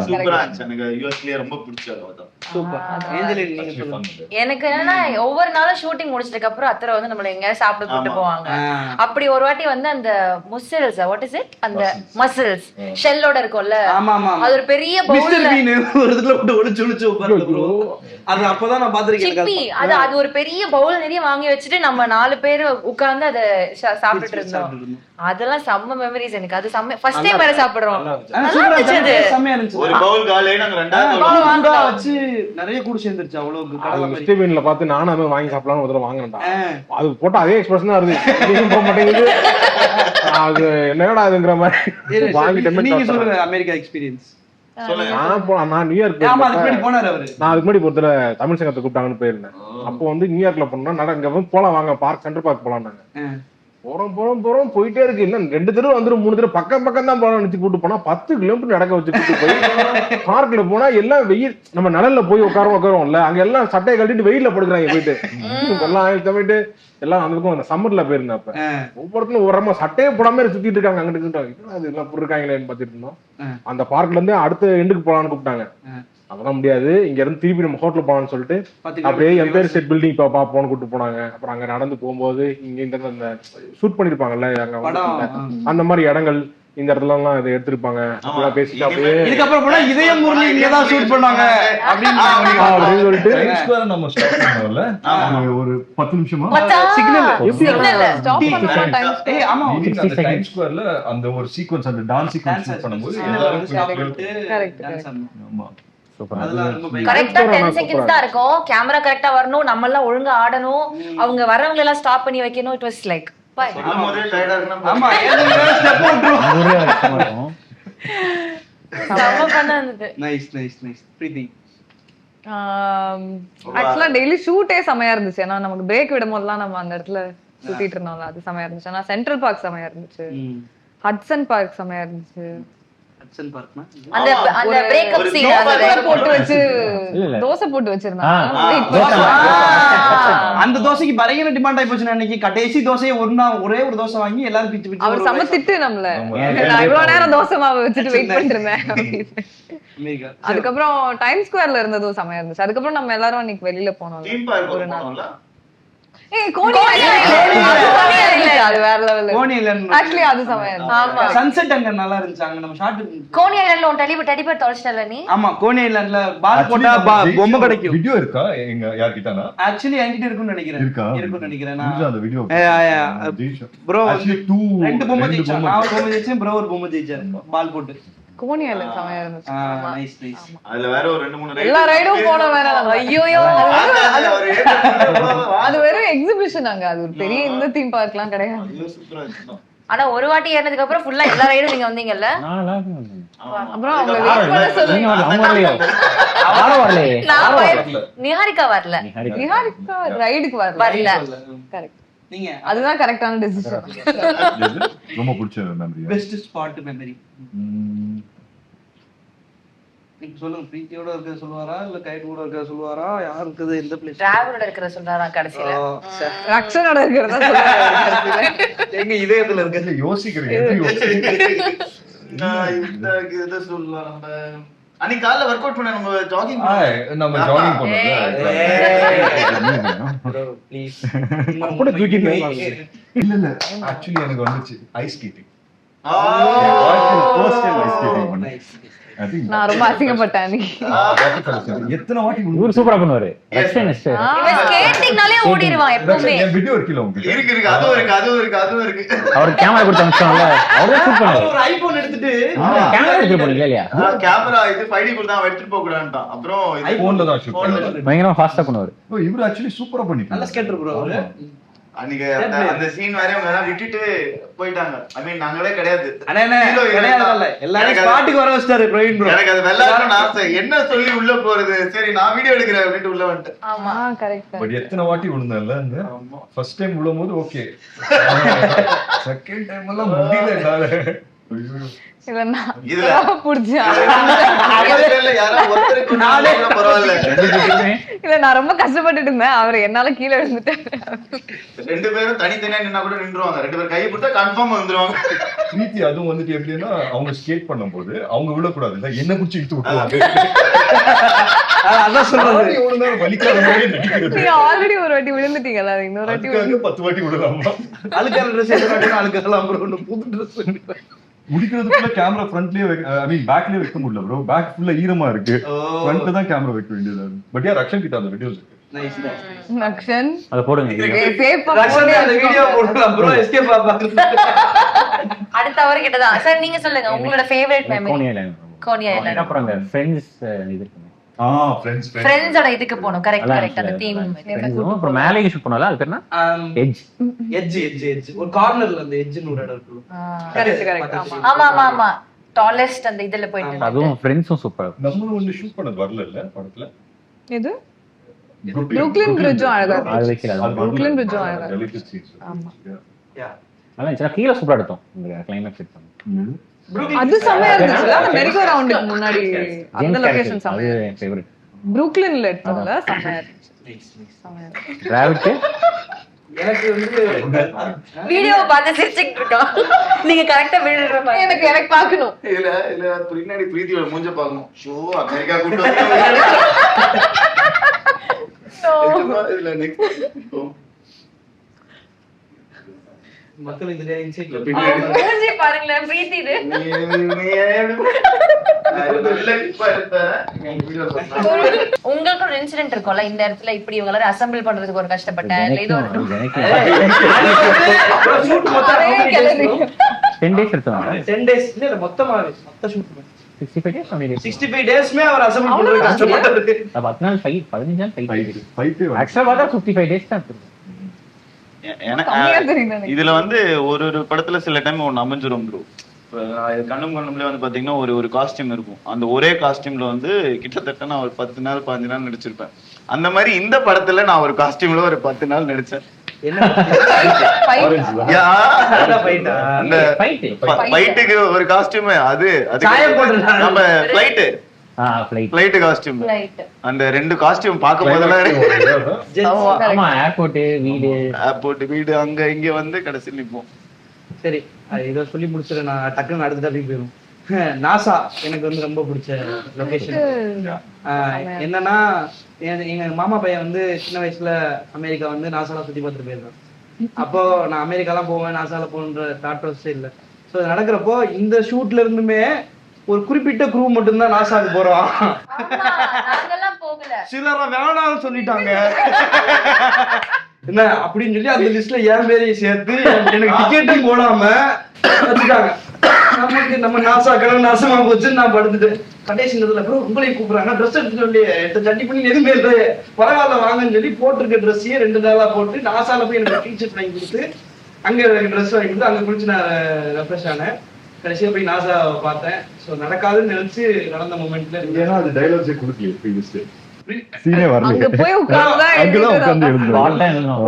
சூப்பரா இருந்துச்சு. எனக்கு யூஎஸ்லயே ரொம்ப பிடிச்ச இடம் தான். சூப்பர். ஏஞ்சலின் நீங்க சொல்லுங்க. எனக்கு என்னன்னா ஒவ்வொரு நாளும் ஷூட்டிங் முடிச்சதுக்கு அப்புறம் அத்தரை வந்து நம்மள எங்கயாவது சாப்பிட கூட்டு போவாங்க. அப்படி ஒரு வாட்டி வந்து அந்த முசல்ஸ் வாட் இஸ் இட் அந்த மசில்ஸ் ஷெல்லோட இருக்கும்ல, அது ஒரு பெரிய பவுல்ல ஒரு இதுல போட்டு ஒளிச்சு உட்கார்ந்து ப்ரோ. அது அப்பதான் நான் பாத்திருக்கேன். அது ஒரு பெரிய பவுல் நிறைய வாங்கி வச்சுட்டு நம்ம 4 பேர் உட்கார்ந்து அத சாப்பிட்டுட்டு இருந்தோம். அதெல்லாம் செம்ம மெமரிஸ் எனக்கு. அது செம்ம ஃபர்ஸ்ட் டைம் வேற சாப்பிடுறோம். நல்லா இருந்துச்சு. செம்மயா இருந்துச்சு. ஒரு பவுல் காலே நாங்க ரெண்டாவது பவுல் வாங்கா வச்சு நிறைய கூட சேர்ந்துருச்சு. அவ்வளவு கடலை மாதிரி ஸ்டீவன்ல பார்த்து நானும் வாங்கி சாப்பிடலாம்னு ஒரு தடவை வாங்கினேன். அது போட்டா அதே எக்ஸ்பிரஷன் தான் வருது. நீங்க போக மாட்டேங்குது. அது என்னடா அதுங்கற மாதிரி வாங்கிட்டேன். நீங்க சொல்லுங்க அமெரிக்கா எக்ஸ்பீரியன்ஸ். நான் நியூயார்க் நான் அதுக்கு முன்னாடி ஒருத்தர தமிழ் சங்கத்தை கூப்பிட்டாங்கன்னு போயிருந்தேன். அப்போ வந்து நியூயார்க்ல போனோம்னா நடங்க போலாம் வாங்க பார்க் சென்டர் பார்க் போலாம்னாங்க. போறோம் போயிட்டே இருக்கு. இன்னும் 2 தடவை வந்துடும் 3 தடவை பக்கம் தான் போலாம் நினைச்சு கூட்டு போனா 10 கிலோமீட்டர் நடக்க வச்சு கூட்டு போய் பார்க்ல போனா எல்லாம் வெயில். நம்ம நிழல்ல போய் உட்காரோம்ல, அங்க எல்லாம் சட்டையை கட்டிட்டு வெயில்ல படுக்கிறாங்க போயிட்டு. எல்லாம் போயிட்டு எல்லாம் அந்த பக்கம் சம்மர்ல போயிருந்தேன். அப்ப ஒவ்வொருத்தரும் ஒரு சட்டையே போடாம சுத்திட்டு இருக்காங்க. அங்கிட்டு அது எல்லாம் போட்டுருக்காங்களேன்னு பாத்துட்டு இருந்தோம். அந்த பார்க்ல இருந்து அடுத்த எண்டுக்கு போலான்னு கூப்பிட்டாங்க. அதெல்லாம் முடியாது, இங்க இருந்து திருப்பி நம்ம ஹோட்டல் போலாம்னு சொல்லிட்டு அப்படியே எம்பயர் ஸ்டேட் பில்டிங் பாப்போம்னு கூப்பிட்டு போனாங்க. அப்புறம் அங்க நடந்து போகும்போது இங்க இந்த ஷூட் பண்ணிருப்பாங்கல்ல அங்க அந்த மாதிரி இடங்கள் இந்த இடத்துல எல்லாம் இதை எடுத்திருப்பாங்க. அப்படிலாம் பேசிட்டு அப்படியே இதுக்கப்புறம் போனா இதயம் முரளி இங்க தான் ஷூட் பண்ணாங்க அப்படின்னு சொல்லிட்டு நம்ம ஸ்டாப் பண்ணோம்ல ஒரு 10 நிமிஷமா சிக்னல் ஸ்டாப் பண்ணா டைம் ஏய் ஆமா அந்த டைம் ஸ்கொயர்ல அந்த ஒரு சீக்வென்ஸ் அந்த டான்ஸ் சீக்வென்ஸ் ஷூட் பண்ணும்போது எல்லாரும் கரெக்ட். ஆமா கரெக்டா 10 செகண்ட்ஸ் தான் இருக்கும். கேமரா கரெக்டா வரணும், நம்ம எல்லாம் ஒழுங்கா ஆடணும், அவங்க வரவங்க எல்லாம் ஸ்டாப் பண்ணி வைக்கணும். இட் வாஸ் லைக் சொல்லும்போதே டயர்டா இருக்குனா ஆமா ஸ்டெப் போட்டுரும். செம்ம பண்ணா இருந்தது. நைஸ் பிரீத்தி. ஆக்சுவலா டெய்லி ஷூட்டே செமையா இருந்துச்சு. ஏன்னா நமக்கு பிரேக் விடும் போதெல்லாம் நம்ம அந்த இடத்துல சுத்திட்டு இருந்தோம்ல, அது செமையா இருந்துச்சு. ஆனா சென்ட்ரல் பார்க் செமையா இருந்துச்சு, ஹட்சன் பார்க் செமையா இருந்துச்சு. ஹட்சன் பார்க்னா அந்த பிரேக்கப் சீன் தோசை போட்டு வச்சு தோசை போட்டு வச்சிருந்தாங்க. அந்த தோசைக்கு பயங்கர டிமாண்ட் ஆயி போச்சு. அன்னைக்கு கடைசி தோசையை ஒரே ஒரு தோசை வாங்கி எல்லாரும் பிச்சு அவர் சமத்திட்டு நம்மள நான் இவ்வளவு நேரம் தோசை மாவு வச்சுட்டு வெயிட் பண்ணிட்டு இருந்தேன். அதுக்கப்புறம் டைம் ஸ்கொயர்ல இருந்ததும் செமையா இருந்துச்சு. அதுக்கப்புறம் நம்ம எல்லாரும் அன்னைக்கு வெளியில போனோம். ஒரு நாள் அது வேற லெவல். ஆக்சுவலி அது செமையா இருந்துச்சு. சன்செட் அங்க நல்லா இருந்துச்சு. அங்க நம்ம ஷாட் கோனி ஐலாண்ட்ல ஒன் டெலிபர் தொலைச்சிட்டல நீ. ஆமா கோனி ஐலாண்ட்ல பால் போட்டா பொம்மை கிடைக்கும். வீடியோ இருக்கா எங்க யார்கிட்டனா? ஆக்சுவலி என்கிட்ட இருக்குன்னு நினைக்கிறேன். நான் அந்த வீடியோ ப்ரோ ஆக்சுவலி 2 பொம்மை ஜெயிச்சான். நான் ஒரு பொம்மை ஜெயிச்சேன், ப்ரோ ஒரு பொம்மை ஜெயிச்சாரு பால் போட்டு. கோனி ஐலாண்ட் செமையா இருந்துச்சு. நைஸ். அதுல வேற ஒரு 2-3 ரைட் எல்லா ரைடும் போன வேற. ஐயோயோ அது வெறும் எக்ஸிபிஷன். அங்க அது ஒரு பெரிய இந்த தீம் பார்க்லாம் கிடையாது. ஆனா ஒரு வாட்டி ஏறினதுக்கு அப்புறம் ஃபுல்லா எல்லா ரைடும் நீங்க வந்தீங்கல்ல. அப்புறம் அவங்க வெயிட் பண்ண சொல்லுங்க. நிஹாரிகா வரல. நிஹாரிகா ரைடுக்கு வரல. கரெக்ட். நீங்க அதுதான் கரெக்டான டிசிஷன். ரொம்ப பிடிச்ச மெமரி. Best spot memory. நீங்க சொல்லுங்க. பிரீத்தியோட இருக்க சொல்லுவாரா இல்ல கைட் கூட இருக்க சொல்லுவாரா? யார் இருக்குது எந்த பிளேஸ்? டிராவலோட இருக்கற சொல்றாரா கடைசில. ரக்ஷனோட இருக்கறதா சொல்றாரு. எங்க இதயத்துல இருக்க யோசிக்கிறீங்க. நான் இந்த சொல்லலாம். நம்ம அன்னைக்கு காலைல வொர்க் அவுட் பண்ண நம்ம ஜாகிங் பண்ணோம்ல. ப்ளீஸ் அப்படி தூக்கிட்டு இல்ல ஆக்சுவலி எனக்கு வந்துச்சு ice skating. First time ice skating பண்ணேன். நான் ரொம்ப அசிங்கப்பட்டேன். எத்தனை வாட்டி இவர் சூப்பரா பண்ணுவாரு. ரக்ஷனிஸ்ட் இவன் ஸ்கேட்டிங்னாலே ஓடிடுவான் எப்பவுமே. வீடியோ இருக்குல உங்களுக்கு? இருக்கு அதுவும் இருக்கு. அவர் கேமரா கொடுத்து அனுப்பிச்சாங்கல, அவரே ஷூட் பண்ணாரு. ஒரு ஐபோன் எடுத்துட்டு கேமரா எடுத்து போனீங்க இல்லையா? கேமரா இது 5D குள்ள தான் எடுத்துட்டு போக கூடாதுட்டான். அப்புறம் இது போன்ல தான் ஷூட் பண்ணாரு. பயங்கரமா ஃபாஸ்டா பண்ணுவாரு. இவர் ஆக்சுவலி சூப்பரா பண்ணிட்டாரு. நல்ல ஸ்கேட்டர் ப்ரோ அவரு. அன்னைக்கு அந்த சீன் வரையும் அவங்க எல்லாம் விட்டுட்டு போயிட்டாங்க. ஐ மீன் நாங்களே கிடையாது. எல்லாரும் ஸ்பாட்டுக்கு வர வச்சிட்டாரு பிரவீன் ப்ரோ. எனக்கு அது வெள்ளாடணும்னு ஆசை. என்ன சொல்லி உள்ள போறது, சரி நான் வீடியோ எடுக்கிறேன் அப்படின்ட்டு உள்ள வந்துட்டேன். ஆமா கரெக்ட். பட் எத்தனை வாட்டி விழுந்தேன்ல அந்த ஃபர்ஸ்ட் டைம் விழும்போது ஓகே, செகண்ட் டைம் எல்லாம் முடியல என்னால. இல்ல நான் இதுல புடிச்சா இல்ல யாரோ ஒருத்தருக்கு நானே பரவாயில்ல. இல்ல நான் ரொம்ப கஷ்டப்பட்டுட்டு இருந்தேன், அவர் என்னால கீழே விழுந்துட்டாரு. ரெண்டு பேரும் தனித்தனியா நின்னா கூட நின்றுவாங்க, ரெண்டு பேரும் கை பிடிச்சா கன்ஃபார்ம் வந்துருவாங்க. பிரீத்தி அதுவும் வந்துட்டு எப்படின்னா அவங்க ஸ்கேட் பண்ணும்போது அவங்க விழக்கூடாது இல்ல, என்ன குச்சி இழுத்து விட்டுருவாங்க. அதான் சொல்றது, எவ்வளவு நேரம் வலிக்காத மாதிரியே நடிக்கிறது. நீங்க ஆல்ரெடி ஒரு வாட்டி விழுந்துட்டீங்கல்ல, அது இன்னொரு வாட்டி அதுக்காக 10 வாட்டி விடலாமா? அழுக்கான ட்ரெஸ் எடுத்து அழுக்கலாம் ப்ரோ, புது ட்ரெஸ் முடிக்கிறதுக்குள்ள கேமரா ஃப்ரண்ட்லயே ஐ மீன் பேக்லயே வைக்க முடியல ப்ரோ. பேக் ஃபுல்லா ஈரமா இருக்கு, ஃப்ரண்ட்ல தான் கேமரா வைக்க வேண்டியதா இருக்கு. பட் யார் ரக்ஷன் கிட்ட அந்த வீடியோஸ் இருக்கு. நைஸ் நக்ஷன் அத போடுங்க. சேஃபா ரக்ஷன் அந்த வீடியோ போடலாம் ப்ரோ, எஸ்கேப் பாப்பாங்க. அடுத்த அவர் கிட்ட தான். சார் நீங்க சொல்லுங்க உங்களோட favourite memory. Coney island. Coney island. அப்புறம் அந்த ஃப்ரெண்ட்ஸ் இது இருக்கு. ஃப்ரெண்ட்ஸோட இதுக்கு போணும். கரெக்ட் அந்த தீம். அப்புறம் மேலே ஷூட் பண்ணல, அது பேர்னா எட்ஜ் ஒரு கார்னர்ல அந்த எட்ஜ்னு ஒரு இடம் இருக்கு. கரெக்ட். ஆமா டாலஸ்ட் அந்த இதுல போயிட்டு அதுவும் ஃப்ரெண்ட்ஸும் சூப்பர். நம்ம வந்து ஷூட் பண்ணது வரல இல்ல படத்துல. இது புரூக்ளின் பிரிட்ஜும் அழகா இருக்கு. அது வைக்கல, அது புரூக்ளின் பிரிட்ஜும் அழகா இருக்கு. ஆமா அதான் சின்ன கீழ சூப்பரா எடுத்தோம் இந்த கிளைமேக்ஸ் செட் பண்ணி. அது செமையா இருந்துச்சுல, அந்த மெரிகோ ரவுண்டுக்கு முன்னாடி அந்த லொகேஷன் அது செமையா. என் ஃபேவரட். புரூக்ளின்ல எடுத்தோம்ல, செமையா இருந்துச்சு. செமையா இருந்துச்சு. டிராவிட் எனக்கு வந்து வீடியோ பார்த்து சிரிச்சிட்டு இருக்கோம். நீங்க கரெக்ட்டா விழுற மாதிரி. எனக்கு பார்க்கணும். இல்ல பின்னாடி பிரீத்தியோட மூஞ்ச பார்க்கணும். ஷோ அமெரிக்கா கூட்டு இல்ல நெக்ஸ்ட் மக்கள் இந்த இன்சைட்ல மூஞ்சி பாருங்களேன் பிரீத்தி இது. உங்களுக்கு ஒரு இன்சிடென்ட் இருக்கும்ல, இந்த இடத்துல இப்படி இவங்க எல்லாரும் அசெம்பிள் பண்றதுக்கு ஒரு கஷ்டப்பட்டேன் இல்ல இது ஒரு ஷூட் மொத்தம் 10 days எடுத்தோம். 10 days இல்ல மொத்தமாவே மொத்த ஷூட் 65 days only. 65 டேஸ்மே அவர் அசெம்பிள் பண்றது கஷ்டப்பட்டாரு. 10 நாள் ஃபைட், 15 நாள் ஃபைட். ஃபைட்டே ஆக்சுவலா பார்த்தா 55 days தான் எடுத்தோம். கம்மியா தெரியுது எனக்கு. இதுல வந்து ஒரு படத்துல சில டைம் ஒன்னு அமைஞ்சிரும் ப்ரோ. கண்ணும்ல வந்து பாத்தீங்கன்னா ஒரு காஸ்டியூம் இருக்கும். அந்த ஒரே காஸ்டியூம்ல வந்து கிட்டத்தட்ட நான் ஒரு 10 நாள் 15 நாள் நடிச்சிருப்பேன். அந்த மாதிரி இந்த படத்துல நான் ஒரு காஸ்டியூம்ல ஒரு 10 நாள் நடிச்சேன். அந்த ஃபைட்டுக்கு ஒரு காஸ்டியூம், அது நம்ம ஃபிளைட் காஸ்டியூம். அந்த ரெண்டு காஸ்டியூம் பார்க்கும் போதெல்லாம் ஆமா ஏர்போர்ட் வீடு அங்க இங்க வந்து கடைசியில் நிப்போம். சரி இதை சொல்லி முடிச்சிட நான் டக்குன்னு அடுத்த டாபிக் போயிடும். நாசா எனக்கு வந்து ரொம்ப பிடிச்ச லொகேஷன். என்னன்னா எங்க மாமா பையன் வந்து சின்ன வயசுல அமெரிக்கா வந்து நாசால சுத்தி பார்த்துட்டு போயிருக்கான். அப்போ நான் அமெரிக்காலாம் போவேன், நாசால போகணுன்ற தாட் ப்ராசஸே இல்லை. ஸோ நடக்கிறப்போ இந்த ஷூட்ல இருந்துமே ஒரு குறிப்பிட்ட குரூ மட்டும்தான் நாசாக்கு போறோம். சிலர் வேணாம்னு சொல்லிட்டாங்க என்ன அப்படின்னு சொல்லி அந்த லிஸ்ட்ல என் பேரையும் சேர்த்து எனக்கு டிக்கெட்டும் போடாம வச்சுட்டாங்க. நமக்கு நம்ம நாசா கிழமை நாசமா போச்சுன்னு நான் படுத்துட்டேன். கடைசி நேரத்துல ப்ரோ உங்களையும் கூப்பிடுறாங்க, ட்ரெஸ் எடுத்துட்டு சொல்லி சட்டி பண்ணி எதுவுமே இல்லை, பரவாயில்ல வாங்கன்னு சொல்லி போட்டிருக்க ட்ரெஸ்ஸையே 2 நாளா போட்டு நாசால போய் எனக்கு டீஷர்ட் வாங்கி கொடுத்து அங்க எனக்கு ட்ரெஸ் வாங்கி கொடுத்து அங்க குளிச்சு நான் ரெஃப்ரெஷ் ஆனேன். கடைசியா போய் நாசா பார்த்தேன். ஸோ நடக்காதுன்னு நினைச்சு நடந்த மூமெண்ட்ல ஏன்னா அது டைலாக்ஸே கொடுக்கல ப்ரீவியஸ்லி. சீனே வரல. அங்க போய் உட்கார்ந்தா அங்கதான் உட்கார்ந்து எழுதுறோம்.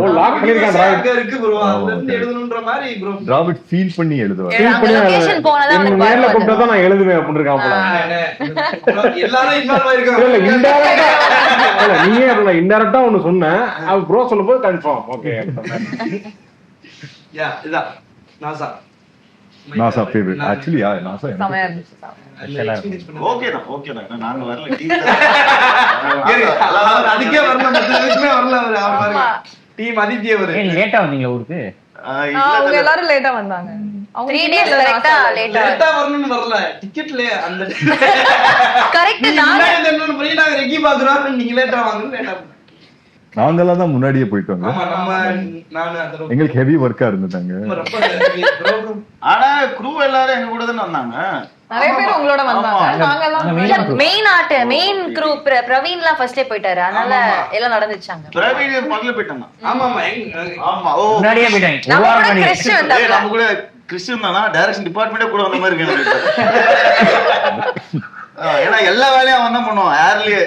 ஓ லாக் பண்ணிருக்கான் அங்க இருக்கு ப்ரோ, அதுல இருந்து எழுதணும்ன்ற மாதிரி ப்ரோ ராபர்ட் ஃபீல் பண்ணி எழுதுவார். லொகேஷன் போனதா எனக்கு நேர்ல கூப்பிட்டா தான் நான் எழுதுவேன் அப்படின்னு இருக்கான் போல. எல்லாரும் இன்வால்வ் ஆயிருக்காங்க. இல்ல இன்டைரக்டா இல்ல நீயே அப்ப இன்டைரக்டா ஒன்னு சொன்னேன், அவ ப்ரோ சொல்லும்போது கன்ஃபார்ம் ஓகே. யா இதான் நாசா நாசா ஃபேவரட் ஆக்சுவலி. யா நாசா செமையா இருந்துச்சு. ஓகே தான் நாங்க வரல. அதுக்கே வரல, மத்ததுக்குமே வரல. அவரு டீம் அதித்தியே வரு. லேட்டா வந்தீங்க ஊருக்கு? அவங்க எல்லாரும் லேட்டா வந்தாங்க. அவங்க 3 days கரெக்ட்டா லேட்டா வரணும்னு வரல. டிக்கெட்ல அந்த கரெக்ட் நான் என்னன்னு புரியல. ரெக்கி பாக்குறோம், நீங்க லேட்டா வாங்க லேட்டா. நாங்கெல்லாம் தான் முன்னாடியே போயிட்டோங்க. ஆமா நானு அதெல்லாம் எங்களுக்கு ஹெவி ஒர்க்கா இருந்துட்டாங்க. ரொம்ப ஆனா crew எல்லாரும் எங்க கூட தானே வந்தாங்க. நிறைய பேர் உங்களோட வந்தாங்க. நாங்க எல்லாம் மெயின் crew பிரவீன்லாம் ஃபர்ஸ்டே போயிட்டாரு. அதனால எல்லாம் நடந்துச்சாங்க. பிரவீன் முதல்ல போயிட்டாங்க. ஆமா ஆமா. ஓ முன்னாடியே போயிட்டாங்க. ஒரு நம்ம வாரம் கூட முன்னாடி. கிறிஸ்டியன் வந்தாங்க. நம்ம கூட கிறிஸ்டியன் தானா டைரக்ஷன் டிபார்ட்மெண்ட்டே கூட வந்த மாதிரி இருக்கு. ஏன்னா எல்லா வேலையும் அவன் தான் பண்ணுவான் ஏர்லயே.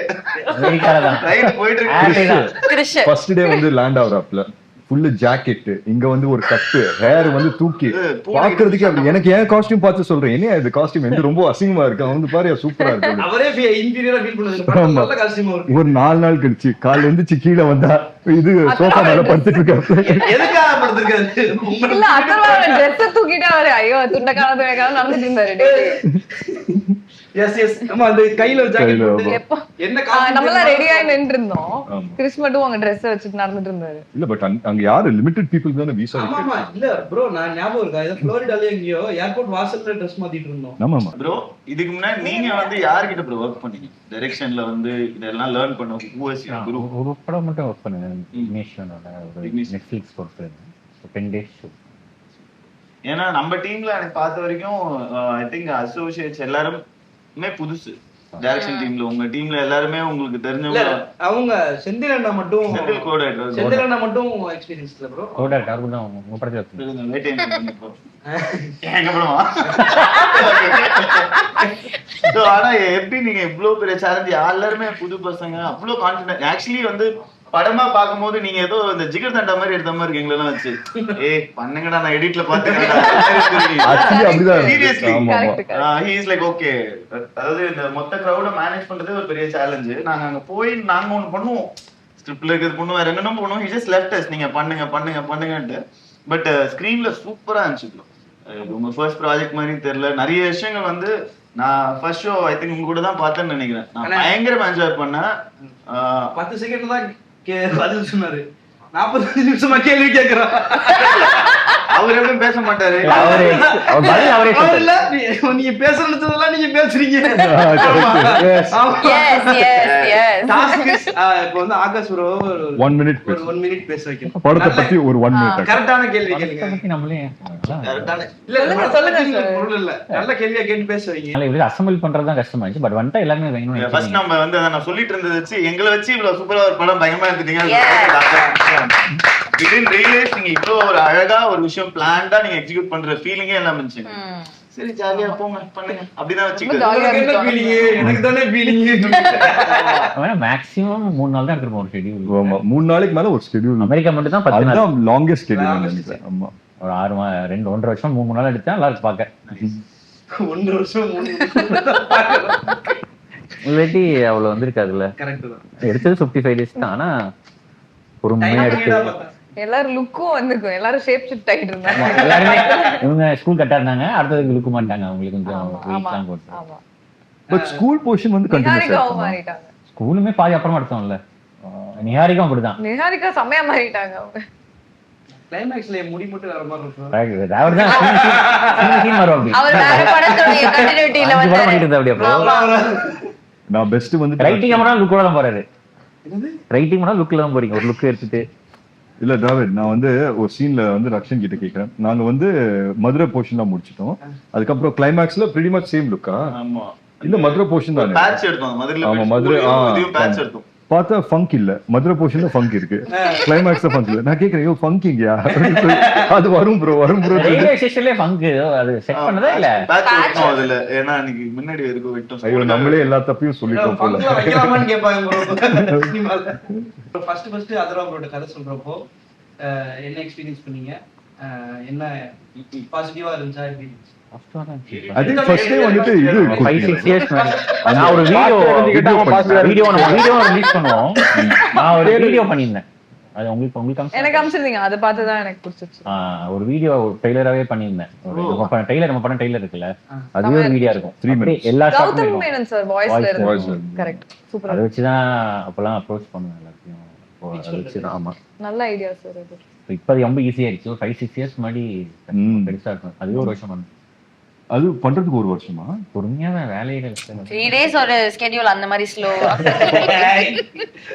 அமெரிக்கால தான். ரைட் போயிட்டு ஆர்டே தான். கிறிஸ்டியன் ஃபர்ஸ்ட் டே வந்து லேண்ட் ஆவறாப்ல ஃபுல்லு ஜாக்கெட், இங்க வந்து ஒரு கட்டு, ஹேர் வந்து தூக்கி பாக்குறதுக்கு அப்படி. எனக்கு ஏன் காஸ்டியூம் பார்த்து சொல்றேன், என்ன இது காஸ்டியூம் வந்து ரொம்ப அசிங்கமா இருக்கு, அவன் வந்து பாரு சூப்பரா இருக்கு. அவரே இன்டீரியரா ஃபீல் பண்ணுது. நல்ல காஸ்டியூமா இருக்கு. ஒரு 4 நாள் கழிச்சு காலைல எழுந்துச்சு கீழே வந்தா இது சோஃபா மேல படுத்துட்டு இருக்காரு. எதுக்காக படுத்துருக்காரு? இல்ல அத்தர்வா ட்ரெஸ் தூக்கிட்டு அவரு ஐயோ துண்டக்கான நடந்துட்டு இருந்தாரு. எஸ் ஆமா அந்த கையில ஜாக்கெட் போட்டு எப்போ என்ன நம்மலாம் ரெடி ஆகி நின்று இருந்தோம். கிறிஸ்மட்டும் அவங்க ட்ரெஸ் வச்சுட்டு நடந்துட்டு இருந்தாரு. இல்ல பட் அங்க யாரு லிமிட்டட் பீப்புள் தான வீசா ஆமா இருக்கு. ஆமா இல்ல ப்ரோ நான் ஞாபகம் இருக்கா இது ஃப்ளோரிடால எங்கயோ ஏர்போர்ட் வாசல்ல ட்ரெஸ் மாத்திட்டு இருந்தோம். ஆமா ஆமா ப்ரோ. இதுக்கு முன்னாடி நீங்க வந்து யார்கிட்ட ப்ரோ வர்க் பண்ணீங்க டைரக்ஷன்ல வந்து இதெல்லாம் லேர்ன் பண்ண ஊஎஸ்சி குரு? ஒரு படம் மட்டும் ஒர்க் பண்ணேன். இக்னிஷனோட ஒரு நெட்ஃபிளிக்ஸ் பொறுத்து 10 days ஷூட். ஏன்னா நம்ம டீம்ல எனக்கு பார்த்த வரைக்கும் ஐ திங்க் அசோசியேட்ஸ் எல்லாருமே புதுசு டைரக்ஷன் டீம்ல. உங்க டீம்ல எல்லாருமே உங்களுக்கு இல்ல தெரிஞ்சவங்க. அவங்க செந்திலண்ணா மட்டும் செந்தில் கோட் செந்திலண்ணா மட்டும் எக்ஸ்பீரியன்ஸ் இல்ல ப்ரோ. கோடர் டார்பு தான் உங்க படத்துல இருக்கு. எங்க படமா? ஆனா எப்படி நீங்க இவ்வளவு பெரிய சேலஞ்ச், எல்லாருமே புது பசங்க, அவ்வளவு கான்பிடன்ட். ஆக்சுவலி வந்து படமா பாக்கும்போது நீங்க ஏதோ இந்த ஜிகர் தண்டா மாதிரி எடுத்த மாதிரி இருக்கு எங்களெல்லாம் வச்சு. பண்ணுங்கடா நான் எடிட்ல பாத்துக்கிறேன். ஆக்சுவலி அப்படிதான். சீரியஸ்லி ஆமா ஆமா he is like okay. அதாவது இந்த மொத்த கிரவுட மேனேஜ் பண்றதே ஒரு பெரிய சேலஞ்ச். நாங்க அங்க போய் நாங்க ஒண்ணு பண்ணுவோம், ஸ்கிரிப்ட்ல இருக்கிறது பண்ணுவோம், வேற என்னென்ன பண்ணுவோம். he just left us நீங்க பண்ணுங்க பண்ணுங்க பண்ணுங்கன்ட்டு. பட் ஸ்கிரீன்ல சூப்பரா இருந்துச்சு. உங்க ஃபர்ஸ்ட் ப்ராஜெக்ட் மாதிரி தெரியல. நிறைய விஷயங்கள் வந்து நான் ஃபர்ஸ்ட் ஷோ ஐ திங்க் உங்க கூட தான் பார்த்தேன்னு நினைக்கிறேன். நான் பயங்கரமா என்ஜாய் பண்ணேன். 10 செகண்ட் தான் பதில் சொன்னாரு. 45 நிமிஷமா கேள்வி கேக்குறான். அவர் எப்படி பேச மாட்டாரு. நீங்க பேசுறதெல்லாம் நீங்க பேசுறீங்க. இப்ப வந்து ஆகாஷ் ப்ரோ 1 minute ஒரு 1 minute பேச வைக்கணும். படத்தை பத்தி ஒரு 1 minute. கரெக்டான கேள்வி கேளுங்க. நம்மளே இல்ல சொல்லுங்க இல்ல நல்ல கேள்வியா கேட்டு பேச வைங்க. இது அசெம்பிள் பண்றது தான் கஷ்டமாச்சு. பட் வந்துட்டா எல்லாமே வேணும். ஃபர்ஸ்ட் நம்ம வந்து அத நான் சொல்லிட்டு இருந்தது வச்சு எங்களை வச்சு இவ்வளவு சூப்பரா ஒரு படம் பயங்கரமா எடுத்துட்டீங்க. Didn't realize நீங்க இவ்வளவு ஒரு அழகா ஒரு விஷயம் பிளான்டா நீங்க எக்ஸிக்யூட் பண்ற ஃபீலிங்கே எல்லாம் இருந்துச்சு. சரி ஜாலியா போங்க பண்ணுங்க அப்படிதான் வச்சுக்கிட்டு. எனக்கு தானே ஃபீலிங். மேக்ஸிமம் 3 நாள் தான் எடுத்துருப்போம் ஒரு ஷெட்யூல். ஆமா 3 நாளைக்கு மேல ஒரு ஷெட்யூல். அமெரிக்கா மட்டும் தான் 10 நாள். அதுதான் லாங்கெஸ்ட் ஷெட்யூல் நினைக்கிறேன். ஆமா ஒரு 1.5 வருஷம் 3 நாள் எடுத்தா நல்லா இருக்கு பாக்க. 1 வருஷம் 3 இல்லாட்டி அவ்வளவு வந்திருக்காதுல்ல. கரெக்ட் தான். எடுத்தது 55 days தான். ஆனா பொறுமையா எடுத்து எல்லாரும் லுக்கும் வந்துக்கும். எல்லாரும் ஷேப் ஷிஃப்ட் ஆயிட்டு இருந்தாங்க. எல்லாருமே இவங்க ஸ்கூல் கட்டா இருந்தாங்க. அடுத்ததுக்கு லுக்க மாட்டாங்க. அவங்களுக்கு கொஞ்சம் வெயிட்லாம் போட்டு. ஆமா பட் ஸ்கூல் போர்ஷன் வந்து கண்டினியூஸா நிஹாரிகாவும் மாறிட்டாங்க. ஸ்கூலுமே பாதி அப்புறமா எடுத்தோம்ல. நிஹாரிகாவும் அப்படிதான். நிஹாரிகா செமையா மாறிட்டாங்க அவங்க. கிளைமாக்ஸ்ல முடி மட்டும் வர மாதிரி இருக்கும். அவர்தான் சீன் வருவாங்க. அவர் வேற படத்தோட கண்டினியூட்டில வந்து படம் பண்ணிட்டு இருந்தா அப்படியே. நான் பெஸ்ட் வந்து ரைட்டிங் பண்ணா லுக்கோட தான் போறாரு. ரைட்டிங் பண்ணா லுக்ல தான் போறீங்க. ஒரு லுக் எடுத்துட்டு இல்ல டிராவிட், நான் வந்து ஒரு சீன்ல வந்து ரக்ஷன் கிட்ட கேக்குறேன். நாங்க வந்து மதுரை போர்ஷன் தான் முடிச்சிட்டோம். அதுக்கப்புறம் கிளைமாக்ஸ்ல pretty much சேம் லுக்கா? ஆமா இல்ல மதுரை போர்ஷன் தானே. பேட்ச் எடுத்தோம் மதுரையில. ஆமா மதுரை இதையும் பேட்ச் எடுத்தோம். பார்த்தா ஃபங்க் இல்ல. மதுரை போர்ஷன்ல ஃபங்க் இருக்கு, கிளைமாக்ஸ்ல ஃபங்க் இல்ல. நான் கேக்குறேன் ஐயோ ஃபங்க் இங்கயா? அது வரும் ப்ரோ வரும் ப்ரோ. ரயில்வே ஸ்டேஷன்லயே ஃபங்க் அது செட் பண்ணதா இல்ல? பேட்ச் எடுத்தோம் அதுல. ஏன்னா அன்னைக்கு முன்னாடி வரைக்கும் விட்டோம். ஐயோ நம்மளே எல்லா தப்பையும் சொல்லிட்டோம் போல. ஃபங்க்ல வைக்கலாமான்னு கேட்பாங்க ப்ரோ சினிமால. ஃபர்ஸ்ட் அதரா ப்ரோட கதை சொல்றப்போ என்ன எக்ஸ்பீரியன்ஸ் பண்ணீங்க? என்ன பாசிட்டிவா இருந்துச்சா? எப்படி I think first time வந்துட்டு இது 5-6 years நான் ஒரு வீடியோ ரிலீஸ் பண்ணுவோம். நான் ஒரு வீடியோ பண்ணியிருந்தேன். அது உங்களுக்கு எனக்கு அம்சிருந்தீங்க. அதை பார்த்து தான் எனக்கு பிடிச்சிருச்சு. ஒரு வீடியோ ட்ரெய்லராவே பண்ணியிருந்தேன். ட்ரெய்லர் நம்ம படம் ட்ரெய்லர் இருக்குல்ல, அதுவே ஒரு வீடியோ இருக்கும். 3 minutes எல்லா கௌதம் மேனன் சார் வாய்ஸ்ல இருக்கு. கரெக்ட் சூப்பரா. அதை வச்சு தான் அப்பெல்லாம் அப்ரோச் பண்ணுவேன் எல்லாத்தையும். அதை வச்சு தான். ஆமா நல்ல ஐடியா சார் அது. இப்போ அது ரொம்ப ஈஸியா இருந்துச்சு. 5-6 years முன்னாடி பெருசா இருக்கும். அதுவே ஒரு வருஷம் பண்ணு. அது பண்றதுக்கு ஒரு வருஷமா? பொறுமையா தான் வேலையில 3 days ஒரு ஸ்கெடியூல் அந்த மாதிரி ஸ்லோ.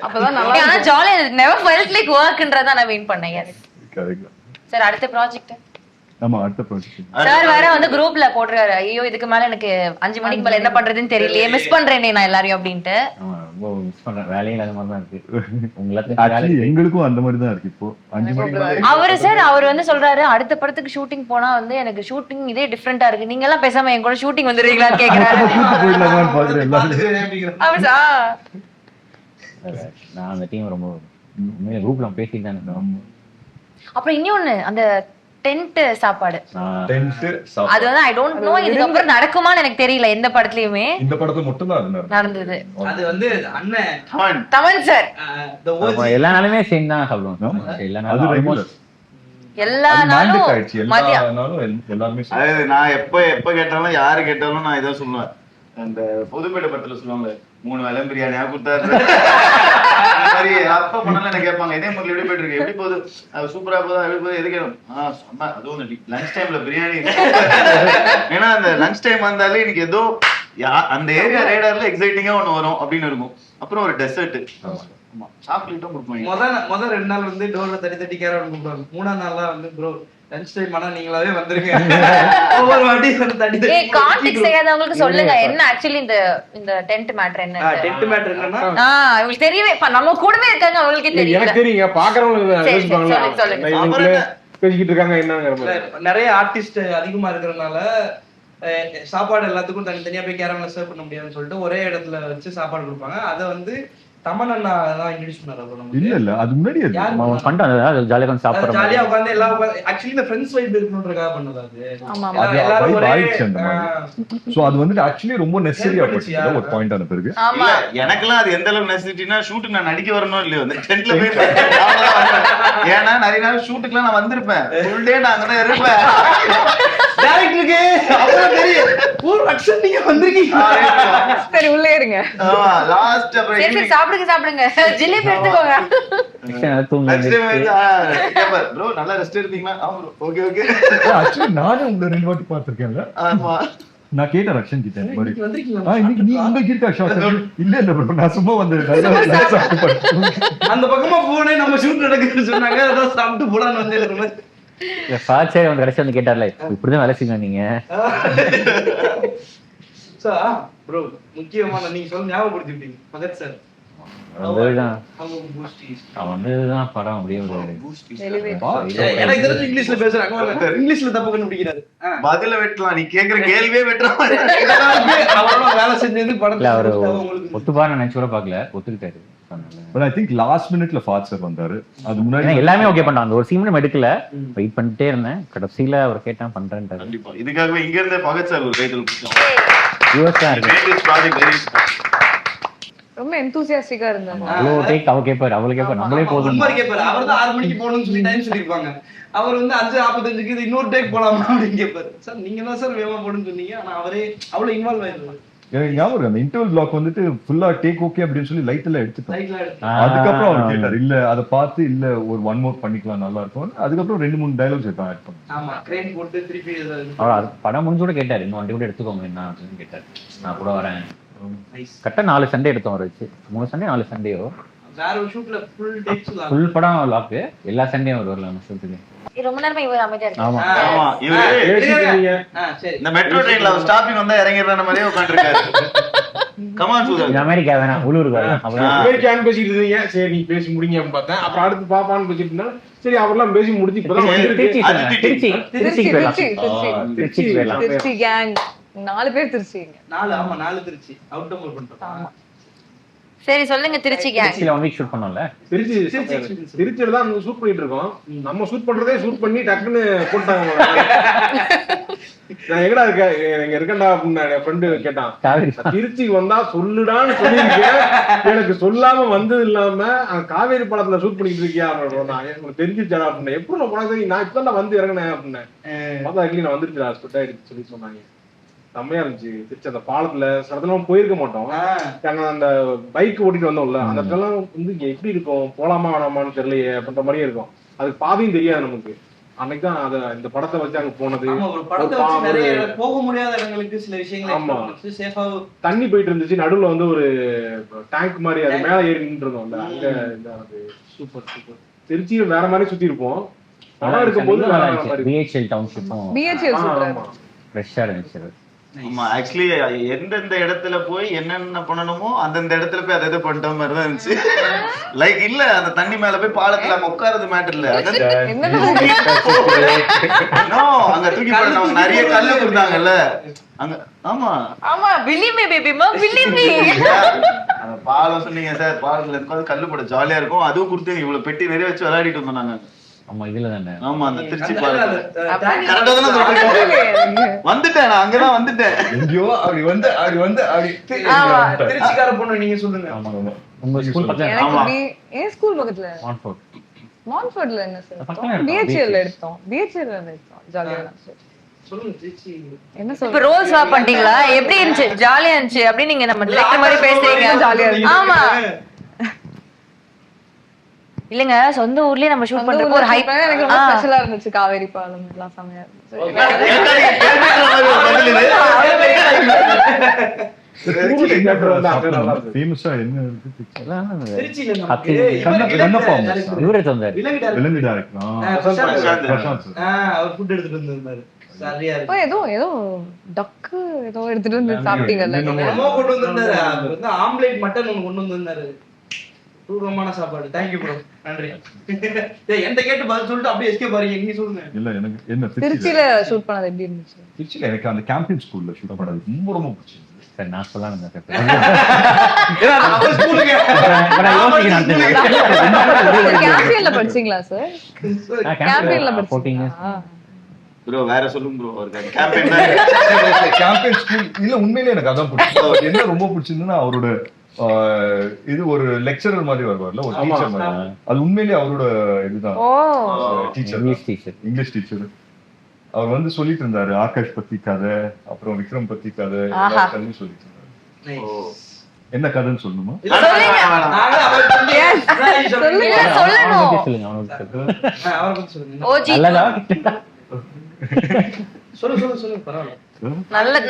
அப்பதான் நல்லா ஆனா ஜாலியா நெவர் ஃபெல்ட் லைக் வர்க்ன்றத நான் மீன் பண்ணேன். Yes correct. சார் அடுத்த ப்ராஜெக்ட் ஆமா, அடுத்த ப்ராஜெக்ட் சார் வேற வந்து குரூப்ல போடுறாரு, ஐயோ இதுக்கு மேல எனக்கு 5 மணிக்கு மேல என்ன பண்றதுன்னு தெரியலையே, மிஸ் பண்றேனே நான் எல்லாரையும் அப்படின்ட்டு. ரொம்ப மிஸ் பண்றேன். வேலையில அது மாதிரி தான் இருக்கு உங்களுக்கு. ஆக்சுவலி எங்களுக்கும் அந்த மாதிரி தான் இருக்கு. இப்போ 5 மணிக்கு அவர் வந்து சொல்றாரு அடுத்த படத்துக்கு ஷூட்டிங் போனா வந்து எனக்கு ஷூட்டிங் இதே டிஃபரெண்டா இருக்கு, நீங்க எல்லாம் பேசாம என் கூட ஷூட்டிங் வந்துருவீங்களான்னு கேக்குறாரு. போயிடலாமான்னு பாக்குறேன் எல்லாரும். நான் அந்த டீம் ரொம்ப குரூப்ல பேசிட்டு தான் இருக்கோம். அப்புறம் இன்னொன்னு அந்த டென்ட் சாப்பாடு, டென்ட் அது வந்து ஐ டோன்ட் நோ இதுக்கப்புறம் நடக்குமான்னு எனக்கு தெரியல. எந்த படத்துலயுமே இந்த படத்துல மட்டும் தான் அது நடந்தது. அது வந்து அண்ணன் தமன் சார் எல்லா நாளுமே சேம் தான் சாப்பிடுவோம். எல்லா நாளும் almost எல்லா நாளும் மதியம். எல்லாருமே அதாவது நான் எப்ப கேட்டாலும் யாரு கேட்டாலும் நான் இதான் சொல்லுவேன். அந்த புதுப்பேட்டை படத்துல சொல்லுவாங்க 3 வேளை பிரியாணியா கொடுத்தாரு. அந்த மாதிரி அப்ப பண்ணல என்ன கேட்பாங்க, இதே மாதிரி எப்படி போயிட்டு இருக்கு, எப்படி போகுது, சூப்பரா போதா, எப்படி போகுது, எது கேட்கும். சொன்னா அதுவும் லஞ்ச் டைம்ல பிரியாணி. ஏன்னா அந்த லஞ்ச் டைம் வந்தாலே எனக்கு ஏதோ அந்த ஏரியா ரேடார்ல எக்ஸைட்டிங்கா ஒண்ணு வரும் அப்படின்னு இருக்கும். அப்புறம் ஒரு டெசர்ட், சாக்லேட்டும் கொடுப்பாங்க. முதல் 2 நாள் வந்து டோர்ல தட்டி கேரட் கூப்பிடுவாங்க. 3ஆம் நாள்லாம் வந்து ப்ரோ லஞ்ச் டைம் ஆனா நீங்களாவே வந்துருங்க. ஒவ்வொரு வாட்டி தட்டி கான்டெக்ட் செய்யாதவங்களுக்கு சொல்லுங்க என்ன ஆக்சுவலி இந்த டென்ட் மேட்டர் என்ன. டென்ட் மேட்டர் என்னன்னா உங்களுக்கு தெரியவே நம்ம கூடவே இருக்காங்க, அவங்களுக்கே தெரியல. எனக்கு தெரியுங்க, பாக்குறவங்களுக்கு சொல்லுங்க. பேசிக்கிட்டு இருக்காங்க என்னங்கிற. நிறைய ஆர்டிஸ்ட் அதிகமா இருக்கிறதுனால சாப்பாடு எல்லாத்துக்கும் தனித்தனியா போய் கேரம்ல சர்வ் பண்ண முடியாதுன்னு சொல்லிட்டு ஒரே இடத்துல வச்சு சாப்பாடு கொடுப்பாங்க. அதை வந்து தமன் அண்ணா தான் இன்ட்ரோடியூஸ் பண்ணாரு. இல்ல அது முன்னாடி ஜாலியா சாப்பிடுறோம், ஜாலியா உட்கார்ந்து எல்லாம் ஆக்சுவலி இந்த ஃப்ரெண்ட்ஸ் வைப் இருக்கணும்ன்றதுக்காக பண்ணது அது. ஆமா எல்லாரும் ஒரே சோ அது வந்து ஆக்சுவலி ரொம்ப நெசசரியா போச்சு ஒரு பாயிண்ட் ஆன பிறகு. ஆமா எனக்கெல்லாம் அது எந்த அளவுக்கு நெசசிட்டினா ஷூட் நான் நடிக்க வரணும் இல்லையோ அந்த டென்ட்ல போய் ஏன்னா நிறைய நாள் ஷூட்டுக்குலாம் நான் வந்திருப்பேன், ஃபுல் டே நான் அங்கதான் இருப்பேன். டைரக்டருக்கு அப்புறம் தெரியும் ஒரு அக்ஷன் நீங்க வந்திருக்கீங்க. சரி உள்ளே இருங்க. ஆமா லாஸ்ட் அப்புறம் சரி சாப்பிடுங்க ஜிலேபி எடுத்துக்கோங்க. ப்ரோ நல்லா ரெஸ்ட் எடுத்தீங்களா? ஆமா ஓகே ஓகே. ஆக்சுவலி நானே உங்களை 2 வாட்டி பார்த்திருக்கேன்ல. ஆமா நான் கேட்டேன் ரக்ஷன் கிட்ட இன்னைக்கு வந்திருக்கீங்களா? இன்னைக்கு நீ உங்களுக்கு இருக்கா ஷாட்? இல்ல ப்ரோ நான் சும்மா வந்து அந்த பக்கமா போனே நம்ம ஷூட் நடக்குதுன்னு சொன்னாங்க, அதான் சாப்பிட்டு போலான்னு வந்து சார் வந்து கடைசி வந்து கேட்டார்ல இப்படிதான் வேலை செய்யுங்க நீங்க. ப்ரோ முக்கியமான நீங்க சொல்ல ஞாபகப்படுத்திட்டீங்க பகத் சார். அவன்தான் படம் அப்படியே எனக்கு தெரிஞ்சு இங்கிலீஷ்ல பேசுறாங்க, இங்கிலீஷ்ல தப்பு கண்டுபிடிக்கிறாரு. பதில வெட்டலாம், நீ கேக்குற கேள்வியே வெட்டலாம். அவரோட வேலை செஞ்சது படத்துல அவரு ஒத்துப்பாரு நினைச்சு கூட பாக்கல, ஒத்துக்கிட்டாரு. But I think last minuteல ஃபாத் சார் வந்தாரு. அது முன்னாடி எல்லாமே ஓகே பண்ணாங்க. அந்த ஒரு சீன் எடுக்கல, வெயிட் பண்ணிட்டே இருந்தேன். கடைசியில அவர் கேட்டான் பண்றேன்ட்டாரு. கண்டிப்பா இதுக்காகவே இங்க இருந்தே பகத் சார் ஒரு டைட்டில் கொடுத்தாங்க. யூஎஸ்ஆ இருக்கு. ரொம்ப எந்தூசியாஸ்டிக்கா இருந்தாங்க. அவ்வளோ டேக் அவ கேட்பாரு, அவளே கேட்பாரு, நம்மளே போதும். அவர் தான் 6 மணிக்கு போகணும்னு சொல்லி டைம் சொல்லிருப்பாங்க. அவர் வந்து 5:45க்கு இது இன்னொரு டேக் போலாமா அப்படின்னு கேட்பாரு. சார் நீங்க தான் சார் வேகமா போடுன்னு சொன்னீங்க, ஆனா அவரே அவ்வளவு இன்வால்வ் ஆயிருந்தாரு. எனக்கு ஞாபகம் அந்த இன்டர்வல் பிளாக் வந்துட்டு ஃபுல்லா டேக் ஓகே அப்படின்னு சொல்லி லைட் எல்லாம் எடுத்துட்டோம். அதுக்கப்புறம் அவர் கேட்டார் இல்ல அதை பார்த்து இல்ல ஒரு 1 மோர் பண்ணிக்கலாம் நல்லா இருக்கும். அதுக்கப்புறம் 2-3 டயலாக்ஸ் எடுத்து ஆட் பண்ணோம். ஆமா கிரேன் போட்டு திருப்பி அவர் படம் முடிஞ்சு கூட கேட்டாரு இன்னும் வண்டி கூட எடுத்துக்கோங்க என்ன அப்படின்னு கேட்டாரு. நான் கூட வரேன். கரெக்டா 4 சண்டே எடுத்தோம் அவர் வச்சு. 3 சண்டே 4 சண்டேயோ வேற ஒரு ஷூட்ல ஃபுல் டேக்ஸ் ஃபுல் படம் லாக் எல்லா சண்டேயும் அவர் வரல ஷூட்டுக்கு. ரொம்ப நேரமா இவர் அமைதியா இருக்காரு. ஆமா ஆமா இவரு சரி இந்த மெட்ரோ ட்ரெயின்ல ஸ்டாப்பிங் வந்தா இறங்கிடுற மாதிரியே உட்கார்ந்திருக்காரு. கமான் சூதர் அமெரிக்கா வேணாம் உள்ளூருக்கு வரலாம். அமெரிக்கான்னு பேசிட்டு இருந்தீங்க, சரி நீ பேசி முடிங்க அப்படின்னு பார்த்தேன். அப்புறம் அடுத்து பாப்பான்னு பேசிட்டு இருந்தா சரி அவர்லாம் பேசி முடிச்சு இப்பதான் திருச்சி கேங் 4 பேர் திருச்சிங்க. 4 திருச்சி அவுட் டோர் பண்ணிட்டோம். சரி சொல்லுங்க திருச்சி கேங். திருச்சில 1 வீக் ஷூட் பண்ணோம்ல. திருச்சியில தான் ஷூட் பண்ணிட்டு இருக்கோம். நம்ம ஷூட் பண்றதே ஷூட் பண்ணி டக்குன்னு போட்டாங்க. நான் எங்கடா இருக்கேன், எங்க இருக்கேன்டா அப்படின்னு என் ஃப்ரெண்டு கேட்டான். திருச்சிக்கு வந்தா சொல்லுடான்னு சொல்லியிருக்கேன், எனக்கு சொல்லாம வந்தது இல்லாம காவேரி படத்துல ஷூட் பண்ணிட்டு இருக்கியா அப்படின்னு தெரிஞ்சிருச்சாடா அப்படின்னு. எப்படி நான் போனா நான் இப்பதான் வந்து இறங்கினேன் அப்படின்னு பார்த்தா நான் வந்துருச்சு ஹாஸ்பிட்டல் ஆயிடுச்சு சொல்லி சொன்னாங்க. செம்மையா இருந்துச்சு திருச்சி. அந்த பாலத்துல சடலாம் போயிருக்க மாட்டோம். அந்த பைக் ஓட்டிட்டு வந்தோம்ல அந்த இடத்துல வந்து இங்க எப்படி இருக்கும், போலாமா வேணாமான்னு தெரியலையே அப்படின்ற மாதிரியே இருக்கும். அதுக்கு பாதையும் தெரியாது நமக்கு. அன்னைக்கு தான் இந்த படத்தை வச்சு அங்க போனது. ஆமா, ஒரு படத்தை வச்சு நிறைய போக முடியாத இடங்களுக்கு சில விஷயங்களை சேஃபா தண்ணி போயிட்டு இருந்துச்சு, நடுவுல வந்து ஒரு டேங்க் மாதிரி அது மேல ஏறி நின்றுருந்தோம்ல, அங்க இதானது. Super super. திருச்சியில வேற மாதிரி சுத்தி இருப்போம். படம் இருக்கும்போது பிஹெச்எல் டவுன்ஷிப்பும் பிஹெச்எல் சூப்பரா ஃப்ரெஷ்ஷா இருந்துச்சு. ஆமா, ஆக்சுவலி எந்தெந்த இடத்துல போய் என்னென்ன பண்ணணுமோ அந்தந்த இடத்துல போய் அதை பண்ணிட்ட மாதிரி தான் இருந்துச்சு. லைக் இல்ல அந்த தண்ணி மேல போய் பாலத்துல அங்க உட்கார்றது மேட்டர் இல்ல, அங்க தூக்கி போட நிறைய கல்லு கொடுத்தாங்கல்ல அங்க. ஆமா ஆமா, பிலீவ் மீ பேபிமா, பிலீவ் மீ. அந்த பாலம் சொன்னீங்க சார், பாலத்துல உட்கார்ந்து கல்லு போட ஜாலியா இருக்கும். அதுவும் கொடுத்து இவ்வளவு பெட்டி நிறைய வச்சு விளையாடிட்டு வந்தோம் நாங்க. ஆமா, இதுல தானே. ஆமா, அந்த திருச்சி பாலம் வந்துட்டேன் நான், அங்கதான் வந்துட்டேன். எங்கயோ அப்படி வந்து திருச்சிக்கார பொண்ணு நீங்க சொல்லுங்க. உங்க ஸ்கூல் பக்கத்துல? ஆமா, ஏன் ஸ்கூல் பக்கத்துல மான்ஃபோர்ட். மான்ஃபோர்ட்ல என்ன சார் பிஹெச்எல் எடுத்தோம். பிஹெச்எல் எடுத்தோம், ஜாலியா இருந்துச்சு. சொல்லுங்க திருச்சி என்ன இப்ப சொல்ற? ரோல் ஸ்வாப் பண்ணிட்டீங்களா? எப்படி இருந்துச்சு? ஜாலியா இருந்துச்சு அப்படி நீங்க நம்ம டைரக்டர் மாதிரி பேசுறீங்க. ஜாலியா இருந்துச்சு. ஆமா இல்லங்க, சொந்த ஊர்லயே நம்ம ஷூட் பண்றப்போ ஒரு ஹைப் எனக்கு ரொம்ப ஸ்பெஷலா இருந்துச்சு. காவேரி பாலம் எல்லாம் செமையா இருந்துச்சு. ஃபேமஸா என்ன இருக்கு திருச்சியில இவரே தந்தாரு. விலங்கு டைரக்டர் அவர் ஃபுட் எடுத்துட்டு வந்திருந்தாரு. சரியா இருக்கு. ஏதோ டக்கு ஏதோ எடுத்துட்டு வந்து சாப்பிட்டீங்கல்ல நீங்க. என்னமோ கொண்டு வந்திருந்தாரு. அவர் வந்து ஆம்லேட் மட்டன் ஒன்னு கொண்டு வந்திருந்தாரு. தூரமான சாப்பாடு. தேங்க்யூ ப்ரோ, நன்றி. என்கிட்ட கேட்டு பதில் சொல்லிட்டு அப்படியே எஸ்கே பாருங்க. நீங்க சொல்லுங்க. இல்ல எனக்கு என்ன திருச்சியில ஷூட் பண்ணது எப்படி இருந்துச்சு? திருச்சியில எனக்கு அந்த கேம்பியன் ஸ்கூல்ல ஷூட் பண்ணது ரொம்ப பிடிச்சிருந்தது. சரி, நான் சொல்லணும். கேம்பியன்ல படிச்சீங்களா சார்? கேம்பியன்ல படிச்சீங்களா? ப்ரோ வேற சொல்லுங்க ப்ரோ. அவருக்கு கேம்பெயின் கேம்பியன் ஸ்கூல் இல்ல, உண்மையிலேயே எனக்கு அதான் பிடிச்சது. என்ன ரொம்ப பிடிச்சிருந்ததுன்னா அவரோட இது ஒரு லெக்சரர் மாதிரி வருவார்ல, ஒரு டீச்சர் மாதிரி. அது உண்மையிலேயே அவரோட இதுதான் டீச்சர், இங்கிலீஷ் டீச்சர். அவர் வந்து சொல்லிட்டு இருந்தாரு ஆகாஷ் பத்தி கதை, அப்புறம் விக்ரம் பத்தி கதை, எல்லா கதையும் சொல்லிட்டு இருந்தாரு. என்ன கதைன்னு சொல்லணுமா?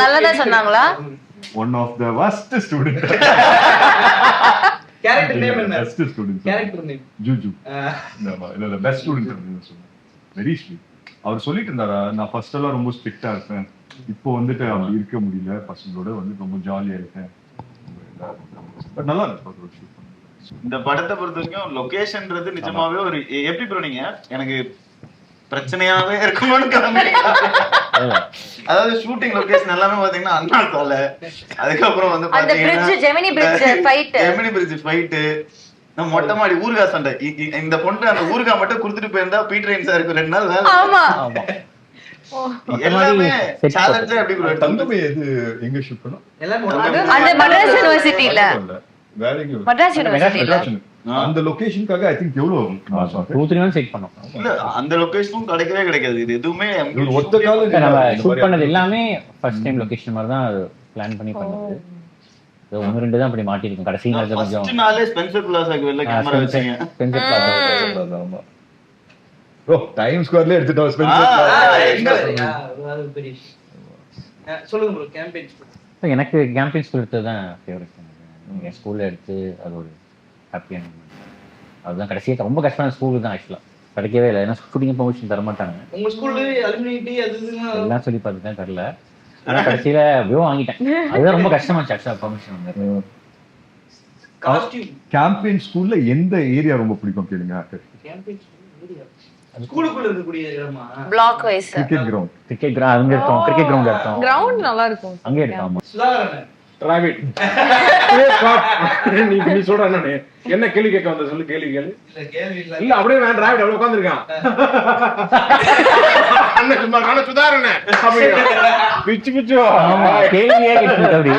நல்லதா சொன்னாங்களா? One of the worst student. Character name என்ன? Best student. Character name Juju. இல்ல பெஸ்ட் ஸ்டூடண்ட் அப்படின்னு சொன்னாங்க. Very sweet. அவர் சொல்லிட்டு இருந்தாரா, நான் ஃபர்ஸ்ட் எல்லாம் ரொம்ப ஸ்ட்ரிக்ட்டா இருப்பேன், இப்போ வந்துட்டு அப்படி இருக்க முடியல, பசங்களோட வந்து ரொம்ப ஜாலியா இருக்கேன். பட் நல்லா இருக்கு. இந்த படத்தை பொறுத்த வரைக்கும் லொகேஷன்ன்றது நிஜமாவே ஒரு எப்படி ப்ரோ நீங்க எனக்கு பிரச்சனையாவே இருக்கணும்னு கிளம்புறீங்க. அதாவது ஷூட்டிங் லொகேஷன் எல்லாமே பாத்தீங்கன்னா அண்ணா சாலை, அதுக்கப்புறம் வந்து பாத்தீங்கன்னா ஜெமினி பிரிட்ஜ் ஃபைட், நம்ம மொட்டை மாடி ஊர்கா சண்டை. இந்த பொண்ணு அந்த ஊர்கா மட்டும் கொடுத்துட்டு போயிருந்தா பீட்டர் சாருக்கு 2 நாள் வேலை. ஆமா எல்லாமே சேலஞ்சே எப்படி ப்ரோ? தங்கமே எது எங்க ஷூட் பண்ணோம்? அந்த மദ്രാസ് யுனிவர்சிட்டில. Very good. மദ്രാസ് யுனிவர்சிட்டில அந்த லொகேஷனுக்காக ஐ திங்க் எவ்வளவு 2-3 நாள் செட் பண்ணோம். இல்ல அந்த லொகேஷனும் கிடைக்கவே கிடைக்காது. இது எதுவுமே ஒத்த கால நம்ம ஷூட் பண்ணது எல்லாமே ஃபர்ஸ்ட் டைம் லொகேஷன் மாதிரி தான் பிளான் பண்ணி பண்ணது. இது 1-2 தான் அப்படி மாட்டி இருக்கும். கடைசி நாள் கொஞ்சம் ஃபர்ஸ்ட் நாளே ஸ்பென்சர் பிளாசாக்கு வெளில கேமரா வச்சீங்க. Spencer plaza. ஆமா ப்ரோ, டைம் ஸ்கொயர்ல எடுத்துட்டோம் ஸ்பென்சர் பிளாசா. சொல்லுங்க ப்ரோ. கேம்பெயின் ஸ்கூல் எனக்கு கேம்பியன் ஸ்கூல் எடுத்தது தான் ஃபேவரட். என் ஸ்கூல்ல எடுத்து அது ஒரு ஹாப்பியான அதுதான். கடைசியாக ரொம்ப கஷ்டமான ஸ்கூல் தான் ஆக்சுவலாக கிடைக்கவே இல்லை. ஏன்னா ஷூட்டிங் ப்ரொமோஷன் தர மாட்டாங்க. உங்க ஸ்கூல்ல அலுமினிட்டி அதுனா எல்லாம் சொல்லி பார்த்துட்டேன், தரல. ஆனா கடைசியில வியோ வாங்கிட்டேன். அதுதான் ரொம்ப கஷ்டமாச்சு ஆக்சுவலாக ப்ரொமோஷன் வந்து. காஸ்டியூம் கேம்பியன் ஸ்கூல்ல எந்த ஏரியா ரொம்ப பிடிக்கும் கேளுங்க. கேம்பெயின் ஏரியா ஸ்கூலுக்குள்ள இருக்கக்கூடிய இடமா? Block wise cricket ground. Cricket ground அங்க இருக்கும். கிரிக்கெட் கிரவுண்ட் இருக்கும். கிரவுண்ட் நல்லா இருக்கும். அங்கே இருக்கும். ஆமா. சுதாகரன் டிராவிட். நீ சொல்ற நானே என்ன கேள்வி கேட்க வந்த சொல்லு. கேள்வி கேளு. இல்ல கேள்வி இல்ல. இல்ல அப்படியே நான் டிராவிட் அப்படியே உட்கார்ந்திருக்கான். அண்ணன் சும்மா காண சுதாரணே அப்படியே பிச்சு பிச்சு. ஆமா, கேள்வியே கேட்குது அப்படி.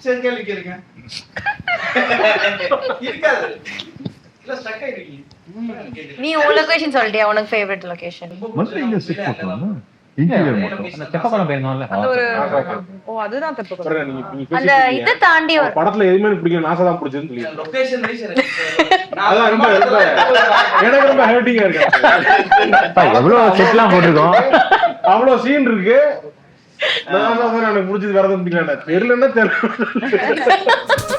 சரி கேள்வி கேளுங்க. இருக்காது. இல்ல ஸ்டக் ஆயிடுவீங்க. நீ உன் லொகேஷன் சொல்லிட்டியா? உனக்கு ஃபேவரட் லொகேஷன்? மதுரை எங்க செட் பண்ணோம்? இன்டீரியர் மட்டும். அந்த தெப்பக்குளம் போயிருந்தோம்ல அந்த ஒரு ஆ, அதுதான் தப்பு. அப்புறம் நீங்க அந்த இதை தாண்டி ஒரு படத்துல எதுவுமே எனக்கு பிடிக்கும் நாசா தான் பிடிச்சதுன்னு சொல்லி லொகேஷன் அதான் ரொம்ப எனக்கு ரொம்ப ஹர்ட்டிங்கா இருக்கு. எவ்வளவு செட்லாம் போட்டிருக்கோம். அவ்வளவு சீன் இருக்கு. நான் எனக்கு பிடிச்சது வேற எதுவும் பிடிக்கல தெரியலன்னா தெரியல.